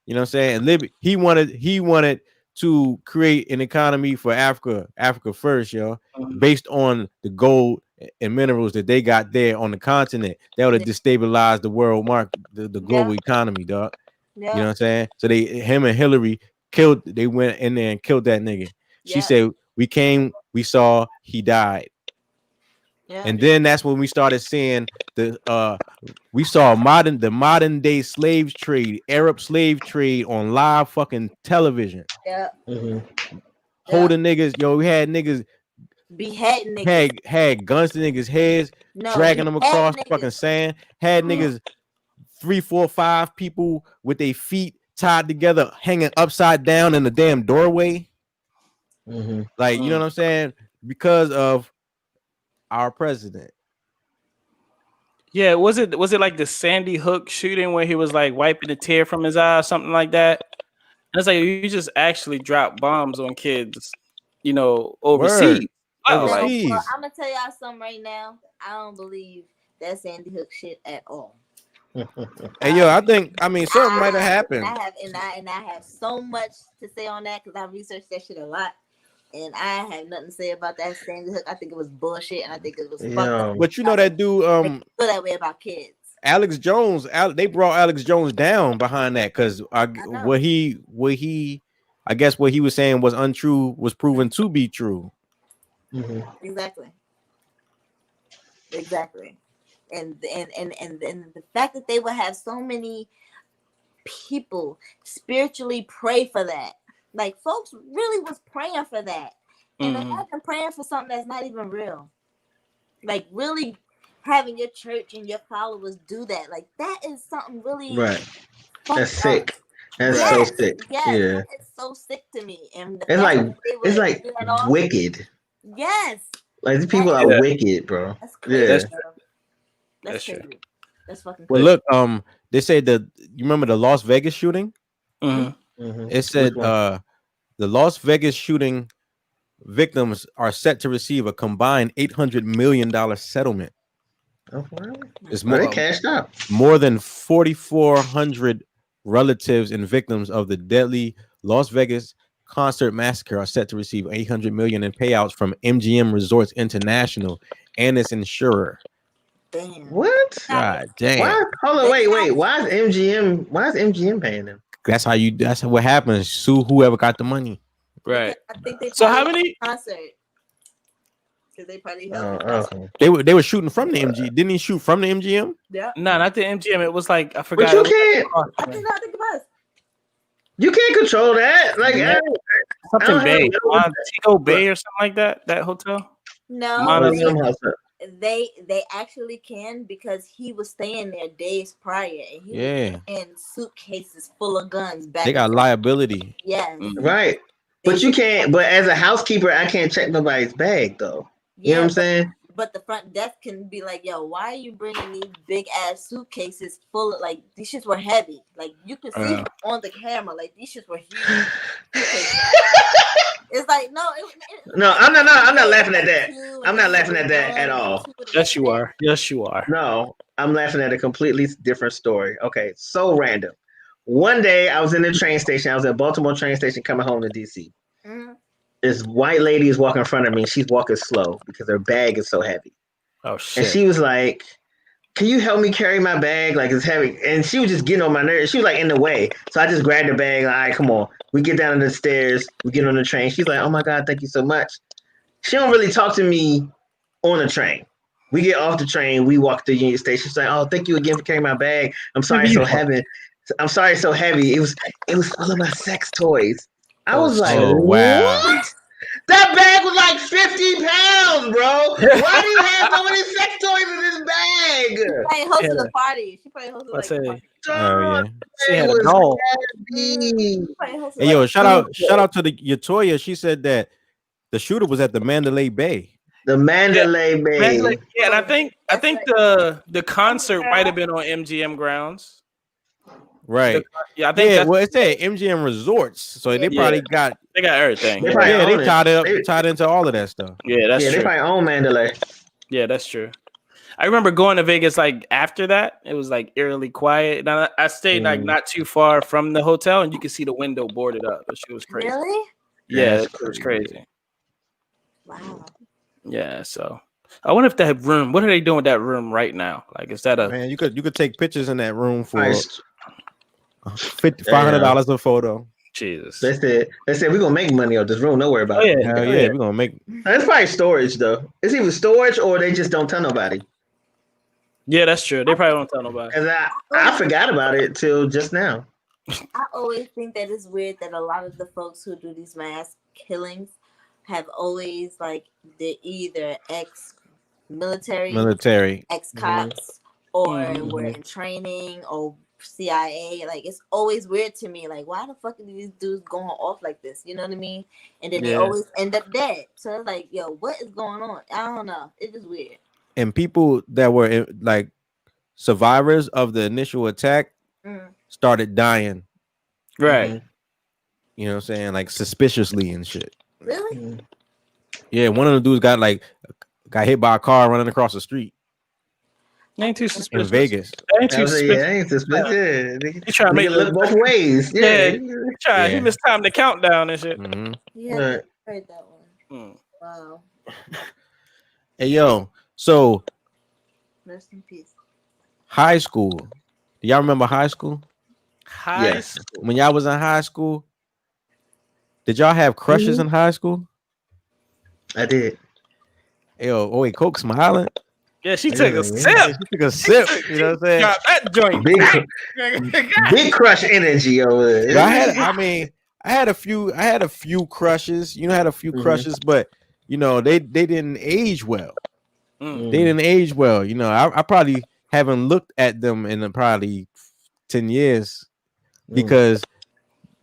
You know what I'm saying? Libya. He wanted to create an economy for Africa first, yo, based on the gold and minerals that they got there on the continent. That would have destabilized the world market, the global economy, dog. You know what I'm saying? So him and Hillary they went in there and killed that nigga. She said, we came, we saw, he died. And then that's when we started seeing the modern day slave trade, Arab slave trade on live fucking television. Yeah. Holding niggas, yo, we had niggas beheading niggas, had guns to niggas' heads, dragging them across fucking sand, had niggas 3, 4, 5 people with their feet tied together, hanging upside down in the damn doorway. Like, you know what I'm saying? Because of our president. Yeah, was it like the Sandy Hook shooting where he was like wiping a tear from his eye or something like that? And it's like you just actually drop bombs on kids, you know, overseas. Wow, well, I'm gonna tell y'all something right now. I don't believe that Sandy Hook shit at all. And yo, I mean something might have happened. I have so much to say on that because I researched that shit a lot. And I have nothing to say about that Sandy Hook. I think it was bullshit, and I think it was fucked up. But you know that dude, feel that way about kids. Alex Jones. They brought Alex Jones down behind that because what he was saying was untrue was proven to be true. Exactly. And the fact that they would have so many people spiritually pray for that. Like, folks really was praying for that. And imagine praying for something that's not even real. Like, really having your church and your followers do that. Like, that is something really... Right. That's sick. That's so sick. Yeah. It's so sick to me. And it's like wicked. Yes. Like, these people are wicked, bro. That's crazy. That's true. That's fucking crazy. Well, look, they say you remember the Las Vegas shooting? It said the Las Vegas shooting victims are set to receive a combined $800 million settlement. It's more cashed up. More than 4,400 relatives and victims of the deadly Las Vegas concert massacre are set to receive $800 million in payouts from MGM Resorts International and its insurer. Damn. What? God damn. Hold on, wait. Why is MGM paying them? That's what happens. Sue whoever got the money. Right. I think they so how many concert? Because they probably they were shooting from the MGM. Didn't he shoot from the MGM? Yeah. No, not the MGM. It was like I forgot. But you can't. I think it was. You can't control that. Like something Bay, Montego Bay or something like that. That hotel. No. They actually can because he was staying there days prior and he was in suitcases full of guns back. They got liability. Yes. Right. But you can't, but as a housekeeper, I can't check nobody's bag though. You know what I'm saying? But the front desk can be like, yo, why are you bringing these big ass suitcases full of, like, these shits were heavy. Like, you can see on the camera, like, these shits were huge. It's like, no. I'm not laughing at that. I'm not laughing at that at all. Yes, you are. Yes, you are. No, I'm laughing at a completely different story. Okay, so random. One day, I was in the train station. I was at Baltimore train station coming home to DC. This white lady is walking in front of me. She's walking slow because her bag is so heavy. Oh, shit. And she was like, can you help me carry my bag? Like, it's heavy. And she was just getting on my nerves. She was like in the way. So I just grabbed her bag. Like, all right, come on. We get down the stairs. We get on the train. She's like, oh my God, thank you so much. She don't really talk to me on the train. We get off the train. We walk to the Union Station. She's like, oh, thank you again for carrying my bag. I'm sorry, so heavy. I'm sorry, so heavy. It was full of my sex toys. I was like, what? That bag was like 50 pounds, bro. Why do you have so many sex toys in this bag? She probably hosted a party. She probably hosted like oh, yeah. She had a doll. Hey, yo, shout out to the Yatoya. She said that the shooter was at the Mandalay Bay. The Mandalay Bay. Yeah, and I think the concert might have been on MGM grounds. Right. Yeah, I think well, it said MGM Resorts, so they probably got everything. They tied into all of that stuff. Yeah, that's true. They probably own Mandalay. Yeah, that's true. I remember going to Vegas like after that. It was like eerily quiet. And I stayed like not too far from the hotel, and you could see the window boarded up. But she was crazy. Really? Yeah, it was crazy. Wow. Yeah, so I wonder if that room. What are they doing with that room right now? Like, is that a man? You could take pictures in that room for $500 a photo. Jesus. They said we're gonna make money off this room. Don't worry about it. Hell yeah, we're gonna make. That's probably storage though. It's either storage or they just don't tell nobody. Yeah, that's true. They probably don't tell nobody. Cause I forgot about it till just now. I always think that it's weird that a lot of the folks who do these mass killings have always like they're either ex-military, ex-cops, or were in training or CIA. Like it's always weird to me. Like why the fuck are these dudes going off like this? You know what I mean? And then they always end up dead. So it's like, yo, what is going on? I don't know. It's just weird. And people that were like survivors of the initial attack started dying. Right. You know what I'm saying? Like suspiciously and shit. Really? Yeah, one of the dudes got hit by a car running across the street. Ain't too suspicious. In Vegas. Ain't too suspicious. Ain't suspicious. He trying to make it look both ways. Yeah. He missed time to countdown and shit. Yeah, I heard that one. Wow. Hey yo, so rest in peace. High school. Do y'all remember high school? High school. When y'all was in high school, did y'all have crushes in high school? I did. Yo, wait, Coke smiling. Yeah, she took a sip. She took a sip. You know what I'm saying? Got that joint. Big crush energy over there. I had a few crushes. You know, had a few crushes, but you know, they didn't age well. They didn't age well. You know, I probably haven't looked at them in probably 10 years because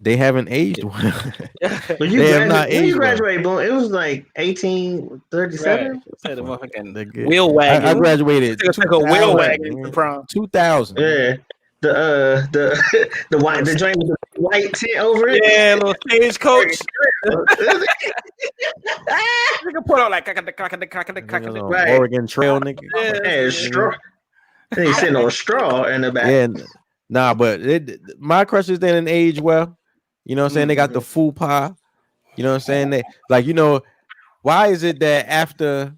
they haven't aged well. But you graduated, Boone. It was like 1837. Right. Wheel wagon. I graduated. It's like a wheel wagon from 2000. Yeah. The joint with the white tint over it. Yeah, little stagecoach. Nigga put on like right. Oregon Trail, nigga. Yeah, straw. They sitting on straw in the back. Yeah, nah, but my crushes didn't age well. You know what I'm saying? They got the fupa. You know what I'm saying? They like, you know, why is it that after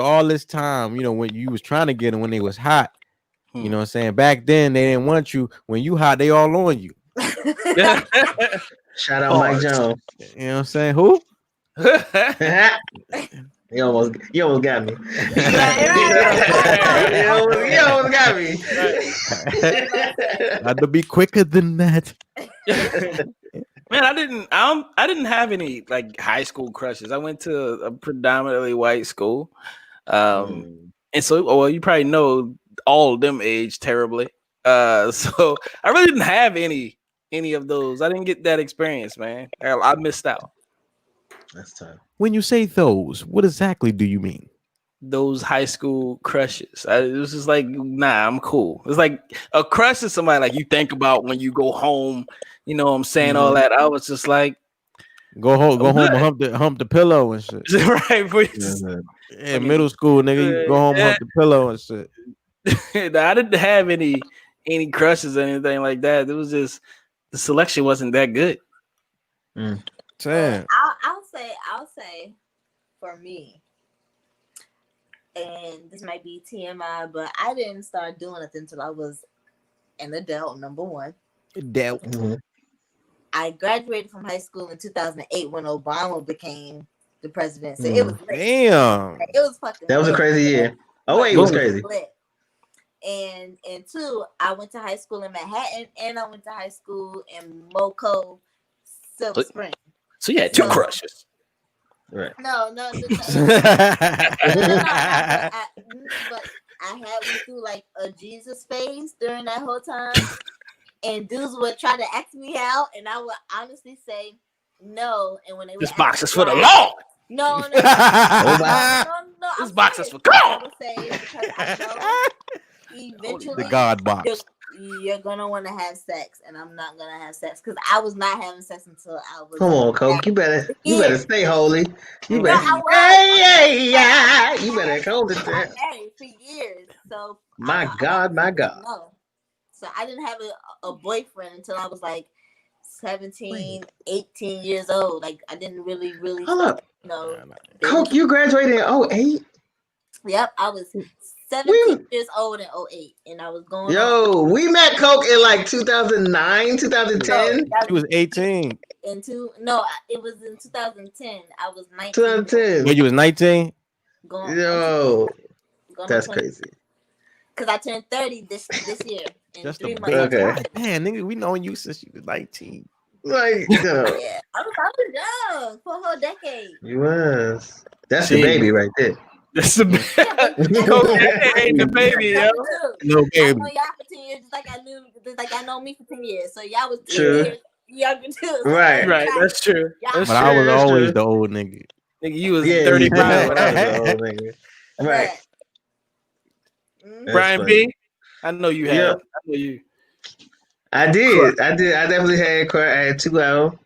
all this time, you know, when you was trying to get them when they was hot, you know what I'm saying? Back then they didn't want you. When you hot, they all on you. Shout out Mike Jones. You know what I'm saying? Who? You almost got me. You almost got me. Had to be quicker than that. Man, I didn't have any like high school crushes. I went to a predominantly white school. And so well, you probably know all of them aged terribly. So I really didn't have any of those. I didn't get that experience, man. I missed out. That's tough. When you say those, what exactly do you mean? Those high school crushes. It was just like, nah, I'm cool. It's like a crush is somebody like you think about when you go home. You know what I'm saying? All that. I was just like, go home and hump the pillow and shit. Right. In middle school, nigga, you go home and hump the pillow and shit. Nah, I didn't have any crushes or anything like that. It was just the selection wasn't that good. Damn. I'll say for me, and this might be TMI, but I didn't start doing it until I was an adult, number one. I graduated from high school in 2008 when Obama became the president. So it was lit. Damn. It was fucking that was lit. a crazy year. Oh wait, it was crazy. And two, I went to high school in Manhattan and I went to high school in Moco, Silk Spring. So you had two crushes. Right. No. But I had went through like a Jesus phase during that whole time. And dudes would try to ask me out, and I would honestly say no. And when they would this box is for the law. No. This box is for God. I would say because I know eventually the God box. You're gonna want to have sex, and I'm not gonna have sex because I was not having sex until I was. Come on, Coke. You better stay holy. You better. You better hold it there. Married for years, so my God. No. So I didn't have a boyfriend until I was like 17, 18 years old. Like I didn't really. Hold up. Coke, you graduated in 08? Yep, I was 17 years old in 08, and I was going. We met Coke in like 2009, 2010. She was 18. It was in 2010. I was 19. 2010. When you was 19? That's crazy. Because I turned 30 this year in Just 3 months. Okay. Man, nigga, we known you since you was 19. Like, yeah, I was young for a whole decade. You was. That's the baby right there. That's the baby. The baby, yo. No baby. I know y'all for 10 years, just like I know me for 10 years. So y'all was 10 years younger too. So Right. That's true. But I was always the old nigga. Nigga, you was 35 when I was the old nigga. Right. Brian B, I know you had. I know you. I did. I definitely had 2 out.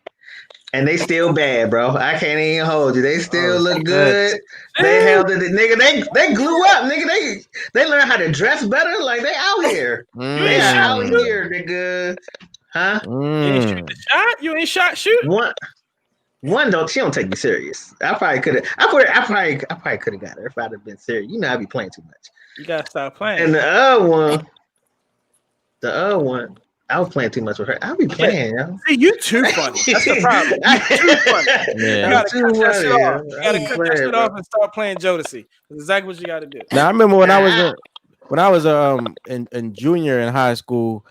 And they still bad, bro. I can't even hold you. They still look good. They held it, nigga. They grew up, nigga. They learned how to dress better. Like they out here. They out here, nigga. Huh? You ain't shoot the shot? You ain't shot shoot? One don't. She don't take me serious. I probably could have. I probably could have got her if I'd have been serious. You know, I'd be playing too much. You gotta stop playing. And the other one. I was playing too much with her. I'll be playing, yo. See, you too funny. That's the problem. You too funny. Yeah. You gotta cut that shit off. You gotta cut that shit off and start playing Jodeci. That's exactly what you gotta do. Now I remember when I was in junior in high school,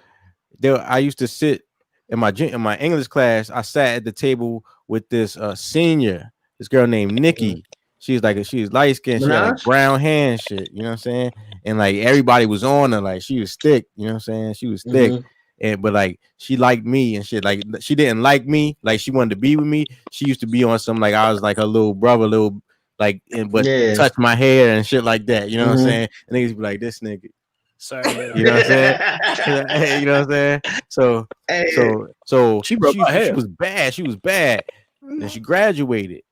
I used to sit in my English class. I sat at the table with this senior, this girl named Nikki. She's light skinned, she had like brown hair and shit, you know what I'm saying? And like everybody was on her, like she was thick, you know what I'm saying? She was thick. But like she liked me and shit. Like she didn't like me, like she wanted to be with me. She used to be on some like I was like her little brother, touch my hair and shit like that. You know what I'm saying? And niggas be like, this nigga. Sorry, you know what I'm saying? You know what I'm saying? So she broke my hair. She was bad. She was bad. Then she graduated.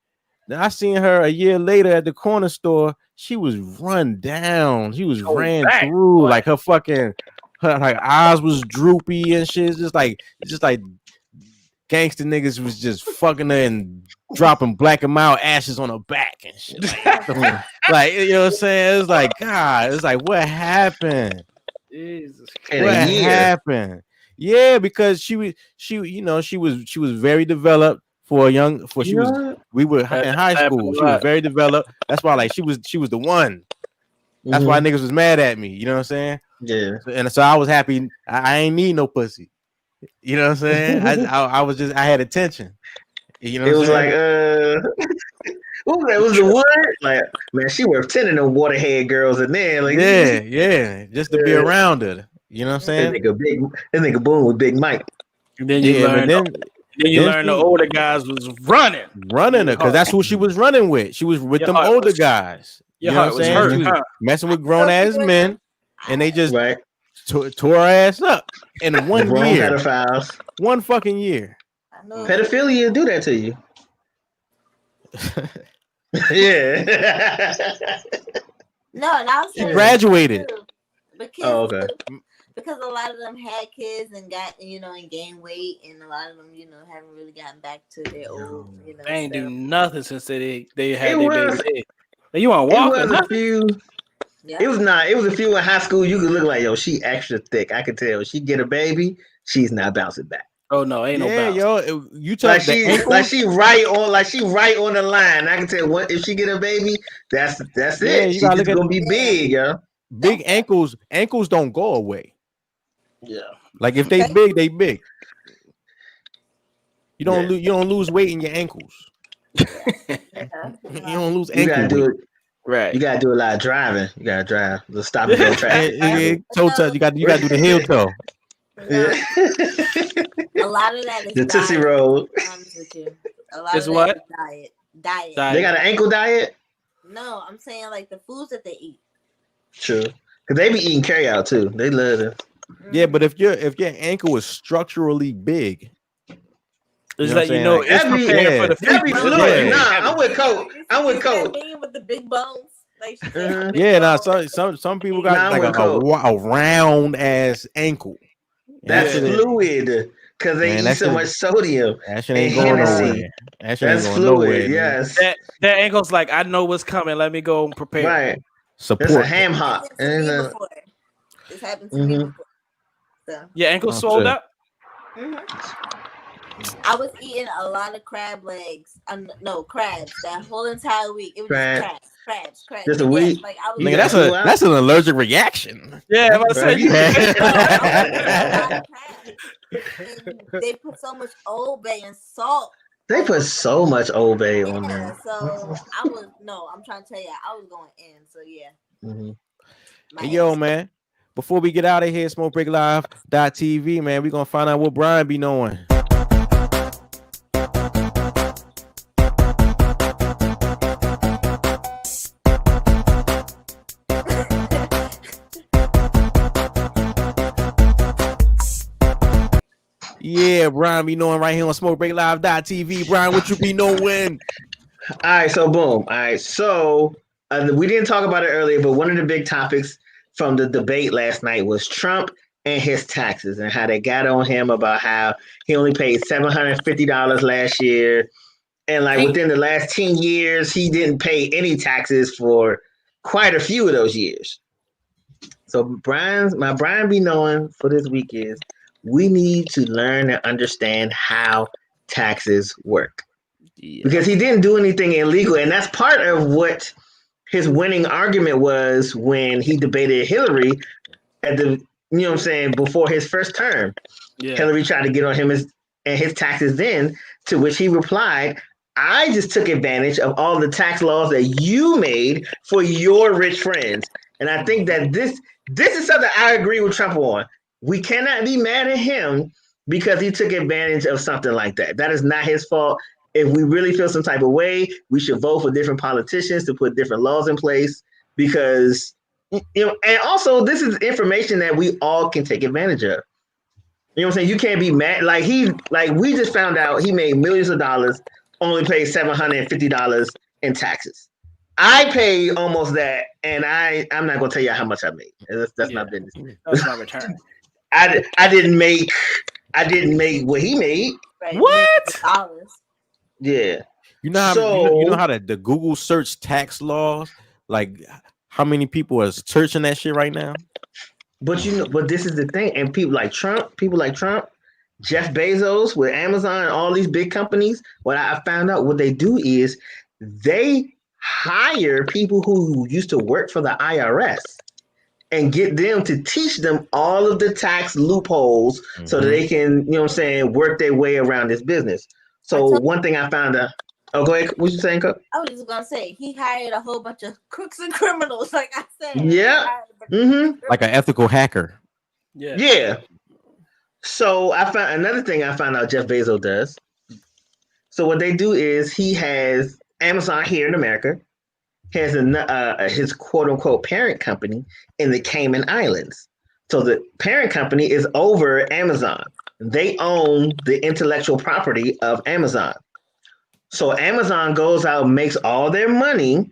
Then I seen her a year later at the corner store. She was run down. She was ran through. Like her fucking. Her eyes was droopy and shit. It's just like gangster niggas was just fucking her and dropping black and mild ashes on her back and shit. Like you know what I'm saying? It's like God. It's like what happened? Jesus, what happened? Yeah, because she was very developed for a young. We were in high school. She was very developed. That's why like she was the one. That's why niggas was mad at me. You know what I'm saying? Yeah. And so I was happy. I ain't need no pussy. You know what I'm saying? I had attention. You know, it was like it was the word. Like man, she worth 10 of them waterhead girls in there. Like just to be around her. You know what I'm saying? That nigga Boone with Big Mike. And then you learn the older guys was running her because that's who she was running with. She was with them older guys. You know what I'm saying? She was messing with grown ass men, and they just tore her ass up in 1 year. Pedophiles. 1 fucking year. Pedophilia do that to you. Yeah. No, and I was she graduated. Because a lot of them had kids and got and gained weight, and a lot of them haven't really gotten back to their old they ain't do nothing since they had their baby. You want to walk? It was a few. Yeah. It was not. It was a few in high school. You could look like she extra thick. I could tell. She get a baby, she's not bouncing back. Oh no, ain't no bounce. Yo, you talk she right on the line. I can tell if she get a baby, that's it. She's gonna be big, yo. Big ankles don't go away. Yeah, like if they big, they big. You don't lose weight in your ankles. You don't lose ankle. You gotta do it. Right. You gotta do a lot of driving. You gotta drive. The stop and go traffic. Toe touch. You gotta do the heel toe. A lot of that is the Tootsie Roll. A lot of that is diet. They got an ankle diet? No, I'm saying like the foods that they eat. True. Because they be eating carry out too. They love it. Yeah, but if your ankle is structurally big, it's like it's prepared for the future. Nah, I'm with Coach. With the big bones. Like, some people got a round ass ankle. That's fluid because they eat so much sodium. That shit ain't going nowhere. That's fluid. Yes. That ankle's like, I know what's coming. Let me go and prepare. Right. support. That's a ham hock. This happened to me before. So. Your ankle swelled up? I was eating a lot of crab legs. No, crabs. That whole entire week. It was just crabs. Just a week. Like, I was Nigga, that's an allergic reaction. Yeah, I'm about to say they put so much Old Bay and salt. They put so much Old Bay on there. So I'm trying to tell you, I was going in. So yeah. Hey, yo, man. Before we get out of here, SmokeBreakLive.tv, man, we're gonna find out what Brian be knowing. Yeah, Brian be knowing right here on SmokeBreakLive.tv. Brian, what you be knowing? All right, so boom. All right, so we didn't talk about it earlier, but one of the big topics from the debate last night was Trump and his taxes and how they got on him about how he only paid $750 last year. And like within the last 10 years, he didn't pay any taxes for quite a few of those years. So my Brian be knowing for this week is we need to learn and understand how taxes work. Yeah. Because he didn't do anything illegal. And that's part of what his winning argument was when he debated Hillary at the, before his first term. Yeah. Hillary tried to get on him and his taxes then, to which he replied, I just took advantage of all the tax laws that you made for your rich friends. And I think that this is something I agree with Trump on. We cannot be mad at him because he took advantage of something like that. That is not his fault. If we really feel some type of way, we should vote for different politicians to put different laws in place because, and also this is information that we all can take advantage of. You know what I'm saying? You can't be mad. We just found out he made millions of dollars, only paid $750 in taxes. I pay almost that, and I'm not gonna tell you how much I made. That's my business. That's my return. I didn't make what he made. Right. What? Yeah. You know how the Google search tax laws, like how many people are searching that shit right now? But this is the thing, and people like Trump, Jeff Bezos with Amazon and all these big companies, what I found out what they do is they hire people who used to work for the IRS and get them to teach them all of the tax loopholes so that they can, work their way around this business. So one thing I found out. Oh, go ahead. What you saying, Cook? I was just gonna say he hired a whole bunch of crooks and criminals, like I said. Yeah. Like an ethical hacker. Yeah. So I found another thing I found out Jeff Bezos does. So what they do is he has Amazon here in America, has his quote unquote parent company in the Cayman Islands. So the parent company is over Amazon. They own the intellectual property of Amazon. So Amazon goes out, makes all their money,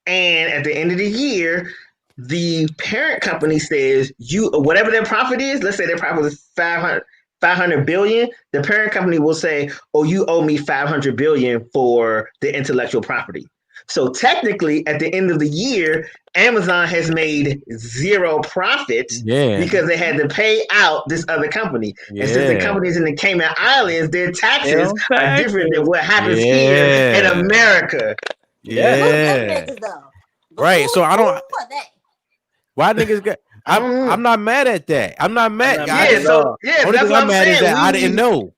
and at the end of the year, the parent company says whatever their profit is, let's say their profit is 500 billion, the parent company will say, oh, you owe me 500 billion for the intellectual property. So technically, at the end of the year, Amazon has made zero profit because they had to pay out this other company. And since the companies in the Cayman Islands, their taxes are different than what happens here in America. Right. So I don't. Why niggas got? I'm not mad at that. I'm not mad. That's what I'm mad saying. Is that I didn't know.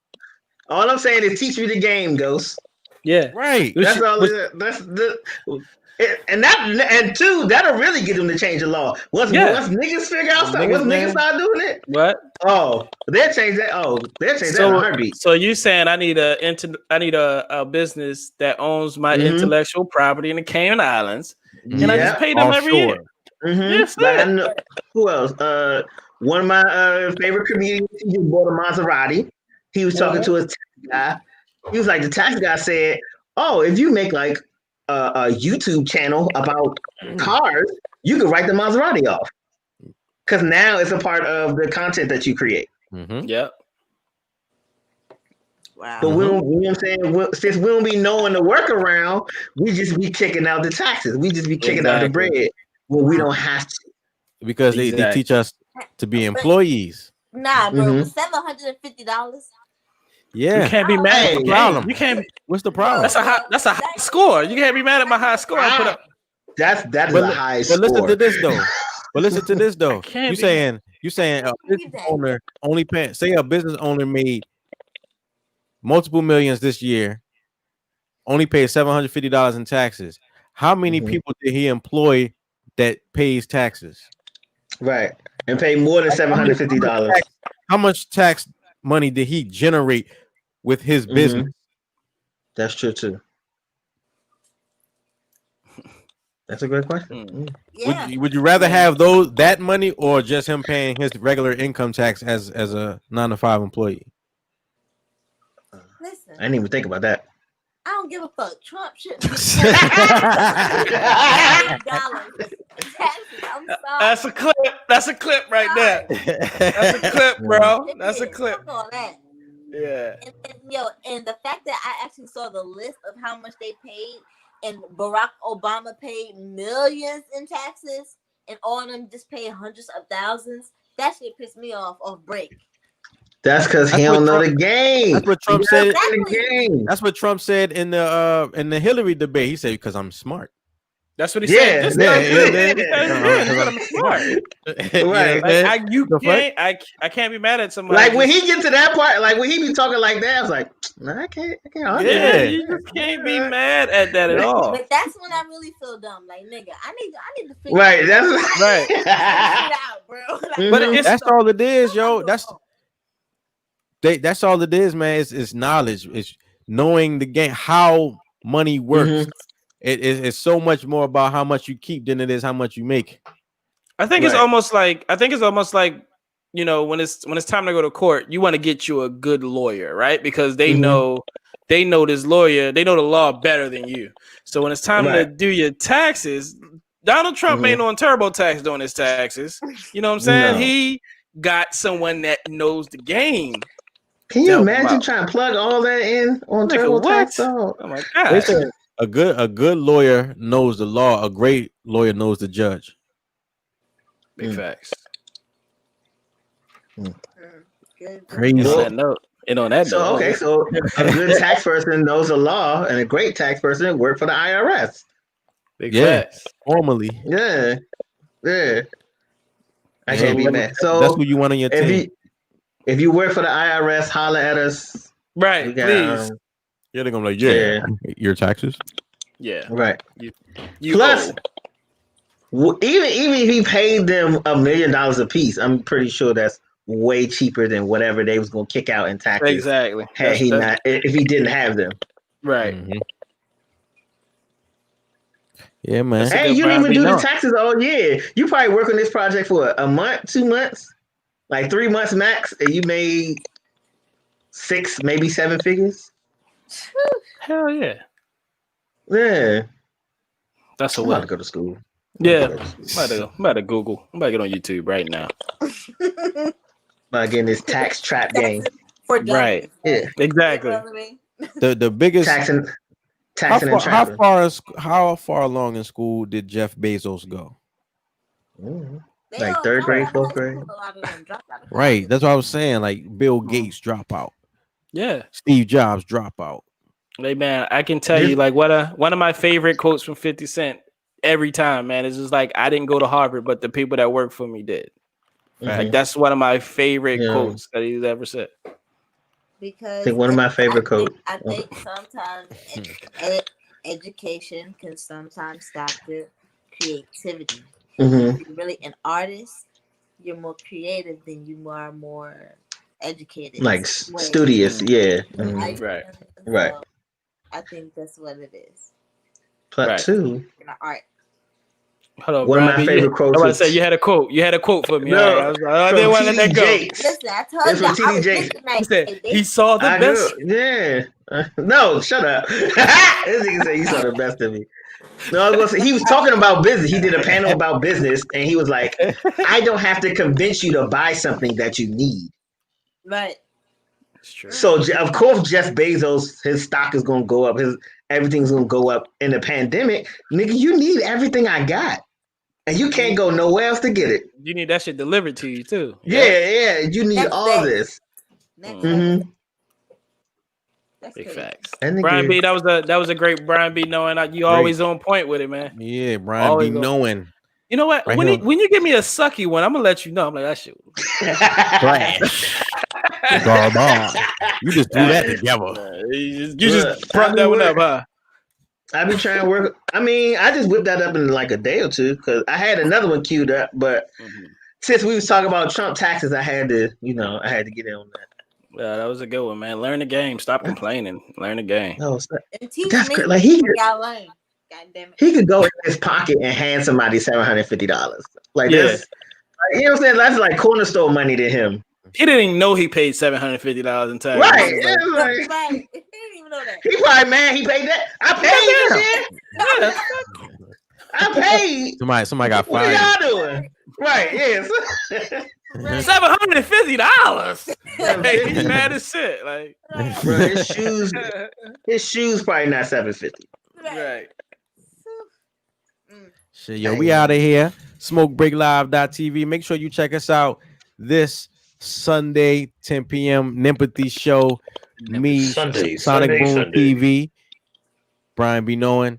All I'm saying is teach me the game, Ghost. Yeah, right. That's all. And two, that'll really get them to change the law. Once niggas figure out stuff, once niggas start doing it, what? Oh, they'll change that. Oh, they'll change that in a heartbeat. So you saying I need a business that owns my intellectual property in the Cayman Islands, and I just pay them every year. Yes, who else? One of my favorite comedians, he just bought a Maserati. He was talking to his tax guy. He was like, the tax guy said, "Oh, if you make like a YouTube channel about cars, you can write the Maserati off because now it's a part of the content that you create." Yep. Wow. But we don't, you know what I'm saying? Since we don't be knowing the workaround, we just be kicking out the taxes. We just be kicking out the bread when we don't have to. Because they teach us to be employees. Nah, bro, $750. Yeah, you can't be mad at the problem. You can't. What's the problem? That's a high score. You can't be mad at my high score. I put up. That is a high score. But listen to this though. You saying a business owner only pay, say a business owner made multiple millions this year, only paid $750 in taxes. How many people did he employ that pays taxes? Right, and pay more than $750. How much tax money did he generate with his business? That's true too. That's a great question. Yeah. Would you rather have that money or just him paying his regular income tax as a 9-to-5 employee? Listen, I didn't even think about that. I don't give a fuck. Trump should be $100. I'm sorry. That's a clip. That's a clip right there. That's a clip, bro. That's a clip. All that. Yeah. And the fact that I actually saw the list of how much they paid, and Barack Obama paid millions in taxes, and all of them just paid hundreds of thousands. That shit pissed me off break. That's because he don't know the game. That's what Trump said. Exactly. That's what Trump said in the Hillary debate. He said, "Because I'm smart." That's what he said. I'm smart. Right. I can't be mad at somebody. Like when he gets to that part, like when he be talking like that, I was like, nah, I can't. Yeah, you just can't be mad at that at all. But that's when I really feel dumb. Like, nigga, I need to figure right. That's right. it out, bro. But that's all it is, yo. That's all it is, man. It's knowledge. It's knowing the game, how money works. It's so much more about how much you keep than it is how much you make. I think it's almost like you know, when it's time to go to court, you want to get you a good lawyer, right? Because they know this lawyer, they know the law better than you. So when it's time to do your taxes, Donald Trump ain't on TurboTax doing his taxes. You know what I'm saying? No. He got someone that knows the game. Can you imagine trying to plug all that in on TurboTax? Oh my god. A good lawyer knows the law. A great lawyer knows the judge. Big facts. Crazy. On that note. Okay, so a good tax person knows the law, and a great tax person work for the IRS. Big facts. Formally. Yeah. I can't be mad. So that's what you want on your team. If you work for the IRS, holler at us. Right, please. Yeah, they're gonna be like, your taxes. Yeah, right. You Plus, even if he paid them $1 million a piece, I'm pretty sure that's way cheaper than whatever they was gonna kick out in taxes. Exactly. If he didn't have them. Right. Yeah, man. Hey, you didn't even do the taxes all year. You probably work on this project for a month, 2 months, like 3 months max, and you made 6, maybe 7 figures. Hell yeah. Yeah. That's I'm about to go to school. Yeah. I'm about to Google. I'm about to get on YouTube right now. About getting this tax trap game. Right. Yeah. Exactly. The biggest taxing and trapping. How far along in school did Jeff Bezos go? Like 3rd grade, 4th grade. Right. That's what I was saying. Like Bill Gates drop out. Yeah. Steve Jobs drop out. Like, man, I can tell you, like, one of my favorite quotes from 50 Cent every time, man, is just like, I didn't go to Harvard, but the people that work for me did. Like, that's one of my favorite quotes that he's ever said. Because I think one of my favorite quotes. I think sometimes education can sometimes stop the creativity. If you're really an artist, you're more creative than you are more educated. Like studious, Right. So I think that's what it is. Plus, too. Art. Hold on, one of my favorite quotes. I was say you had a quote. You had a quote for me. No, I was like, I didn't want to let that go. Listen, I told you. He said he saw the best. No, shut up. This nigga said he saw the best of me. No, I was gonna say, he was talking about business. He did a panel about business, and he was like, "I don't have to convince you to buy something that you need." Right. It's true. So of course Jeff Bezos, his stock is gonna go up. Everything's gonna go up in the pandemic. Nigga, you need everything I got, and you can't go nowhere else to get it. You need that shit delivered to you too. Yeah. You need all this. That's Big crazy. facts. Brian B, that was a great Brian B. Knowing you always on point with it, man. Yeah, Brian always B. Knowing. You know what? Right When you give me a sucky one, I'm gonna let you know. I'm like, that shit trash. Garbage. You just threw that together. You just brought that one up, huh? I be trying to work. I mean, I just whipped that up in like a day or two because I had another one queued up, but since we was talking about Trump taxes, I had to get in on that. Yeah, that was a good one, man. Learn the game. Stop complaining. Learn the game. No, that's great. Like he could go in his pocket and hand somebody $750. Like this, you know what I'm saying? That's like corner store money to him. He didn't even know he paid $750 in taxes. Right. He didn't even know that. He probably mad he paid that. I paid him. I paid. Somebody got fired. What are y'all doing? Right, yes. $750. He's mad as shit. Like, bro, his shoes probably not $750. Right. Shit, yo, we out of here. SmokeBreakLive.tv. Make sure you check us out this Sunday, 10 p.m. Nempathy show. Sunday, Sonic Boom TV. Brian B. Knowing.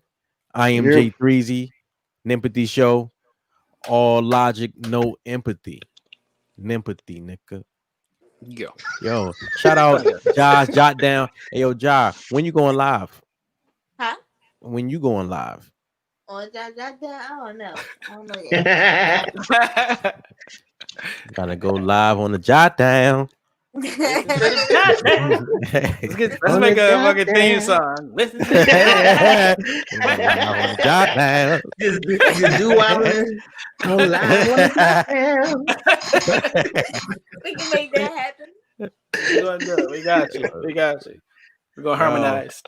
I am J3Z. Nempathy show. All logic, no empathy. Nempathy, nigga. Yo, shout out JahsJotdown. Hey, yo, Jah, when you going live? Huh? When you going live? I don't know. Gotta go live on the Jot Down. Let's make a fucking theme song. Listen to Jot Down. Just do what on live on the Jot Down. We can make that happen. We got you. We're gonna harmonize.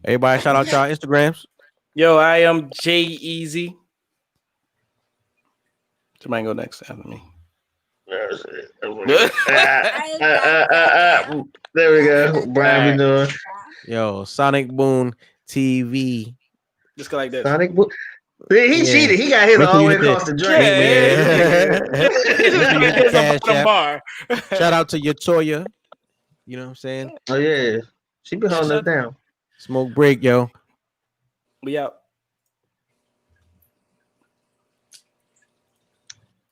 Everybody, shout out y'all Instagrams. Yo, I am J Easy. Somebody go next after me. There we go. Brian, we doing. Yo, Sonic Boone TV. Just go like this. Sonic Boone. He cheated. He got his all the way across the drink. Shout out to Yatoya. You know what I'm saying? Oh yeah, she been holding us down. Smoke break, yo. We out.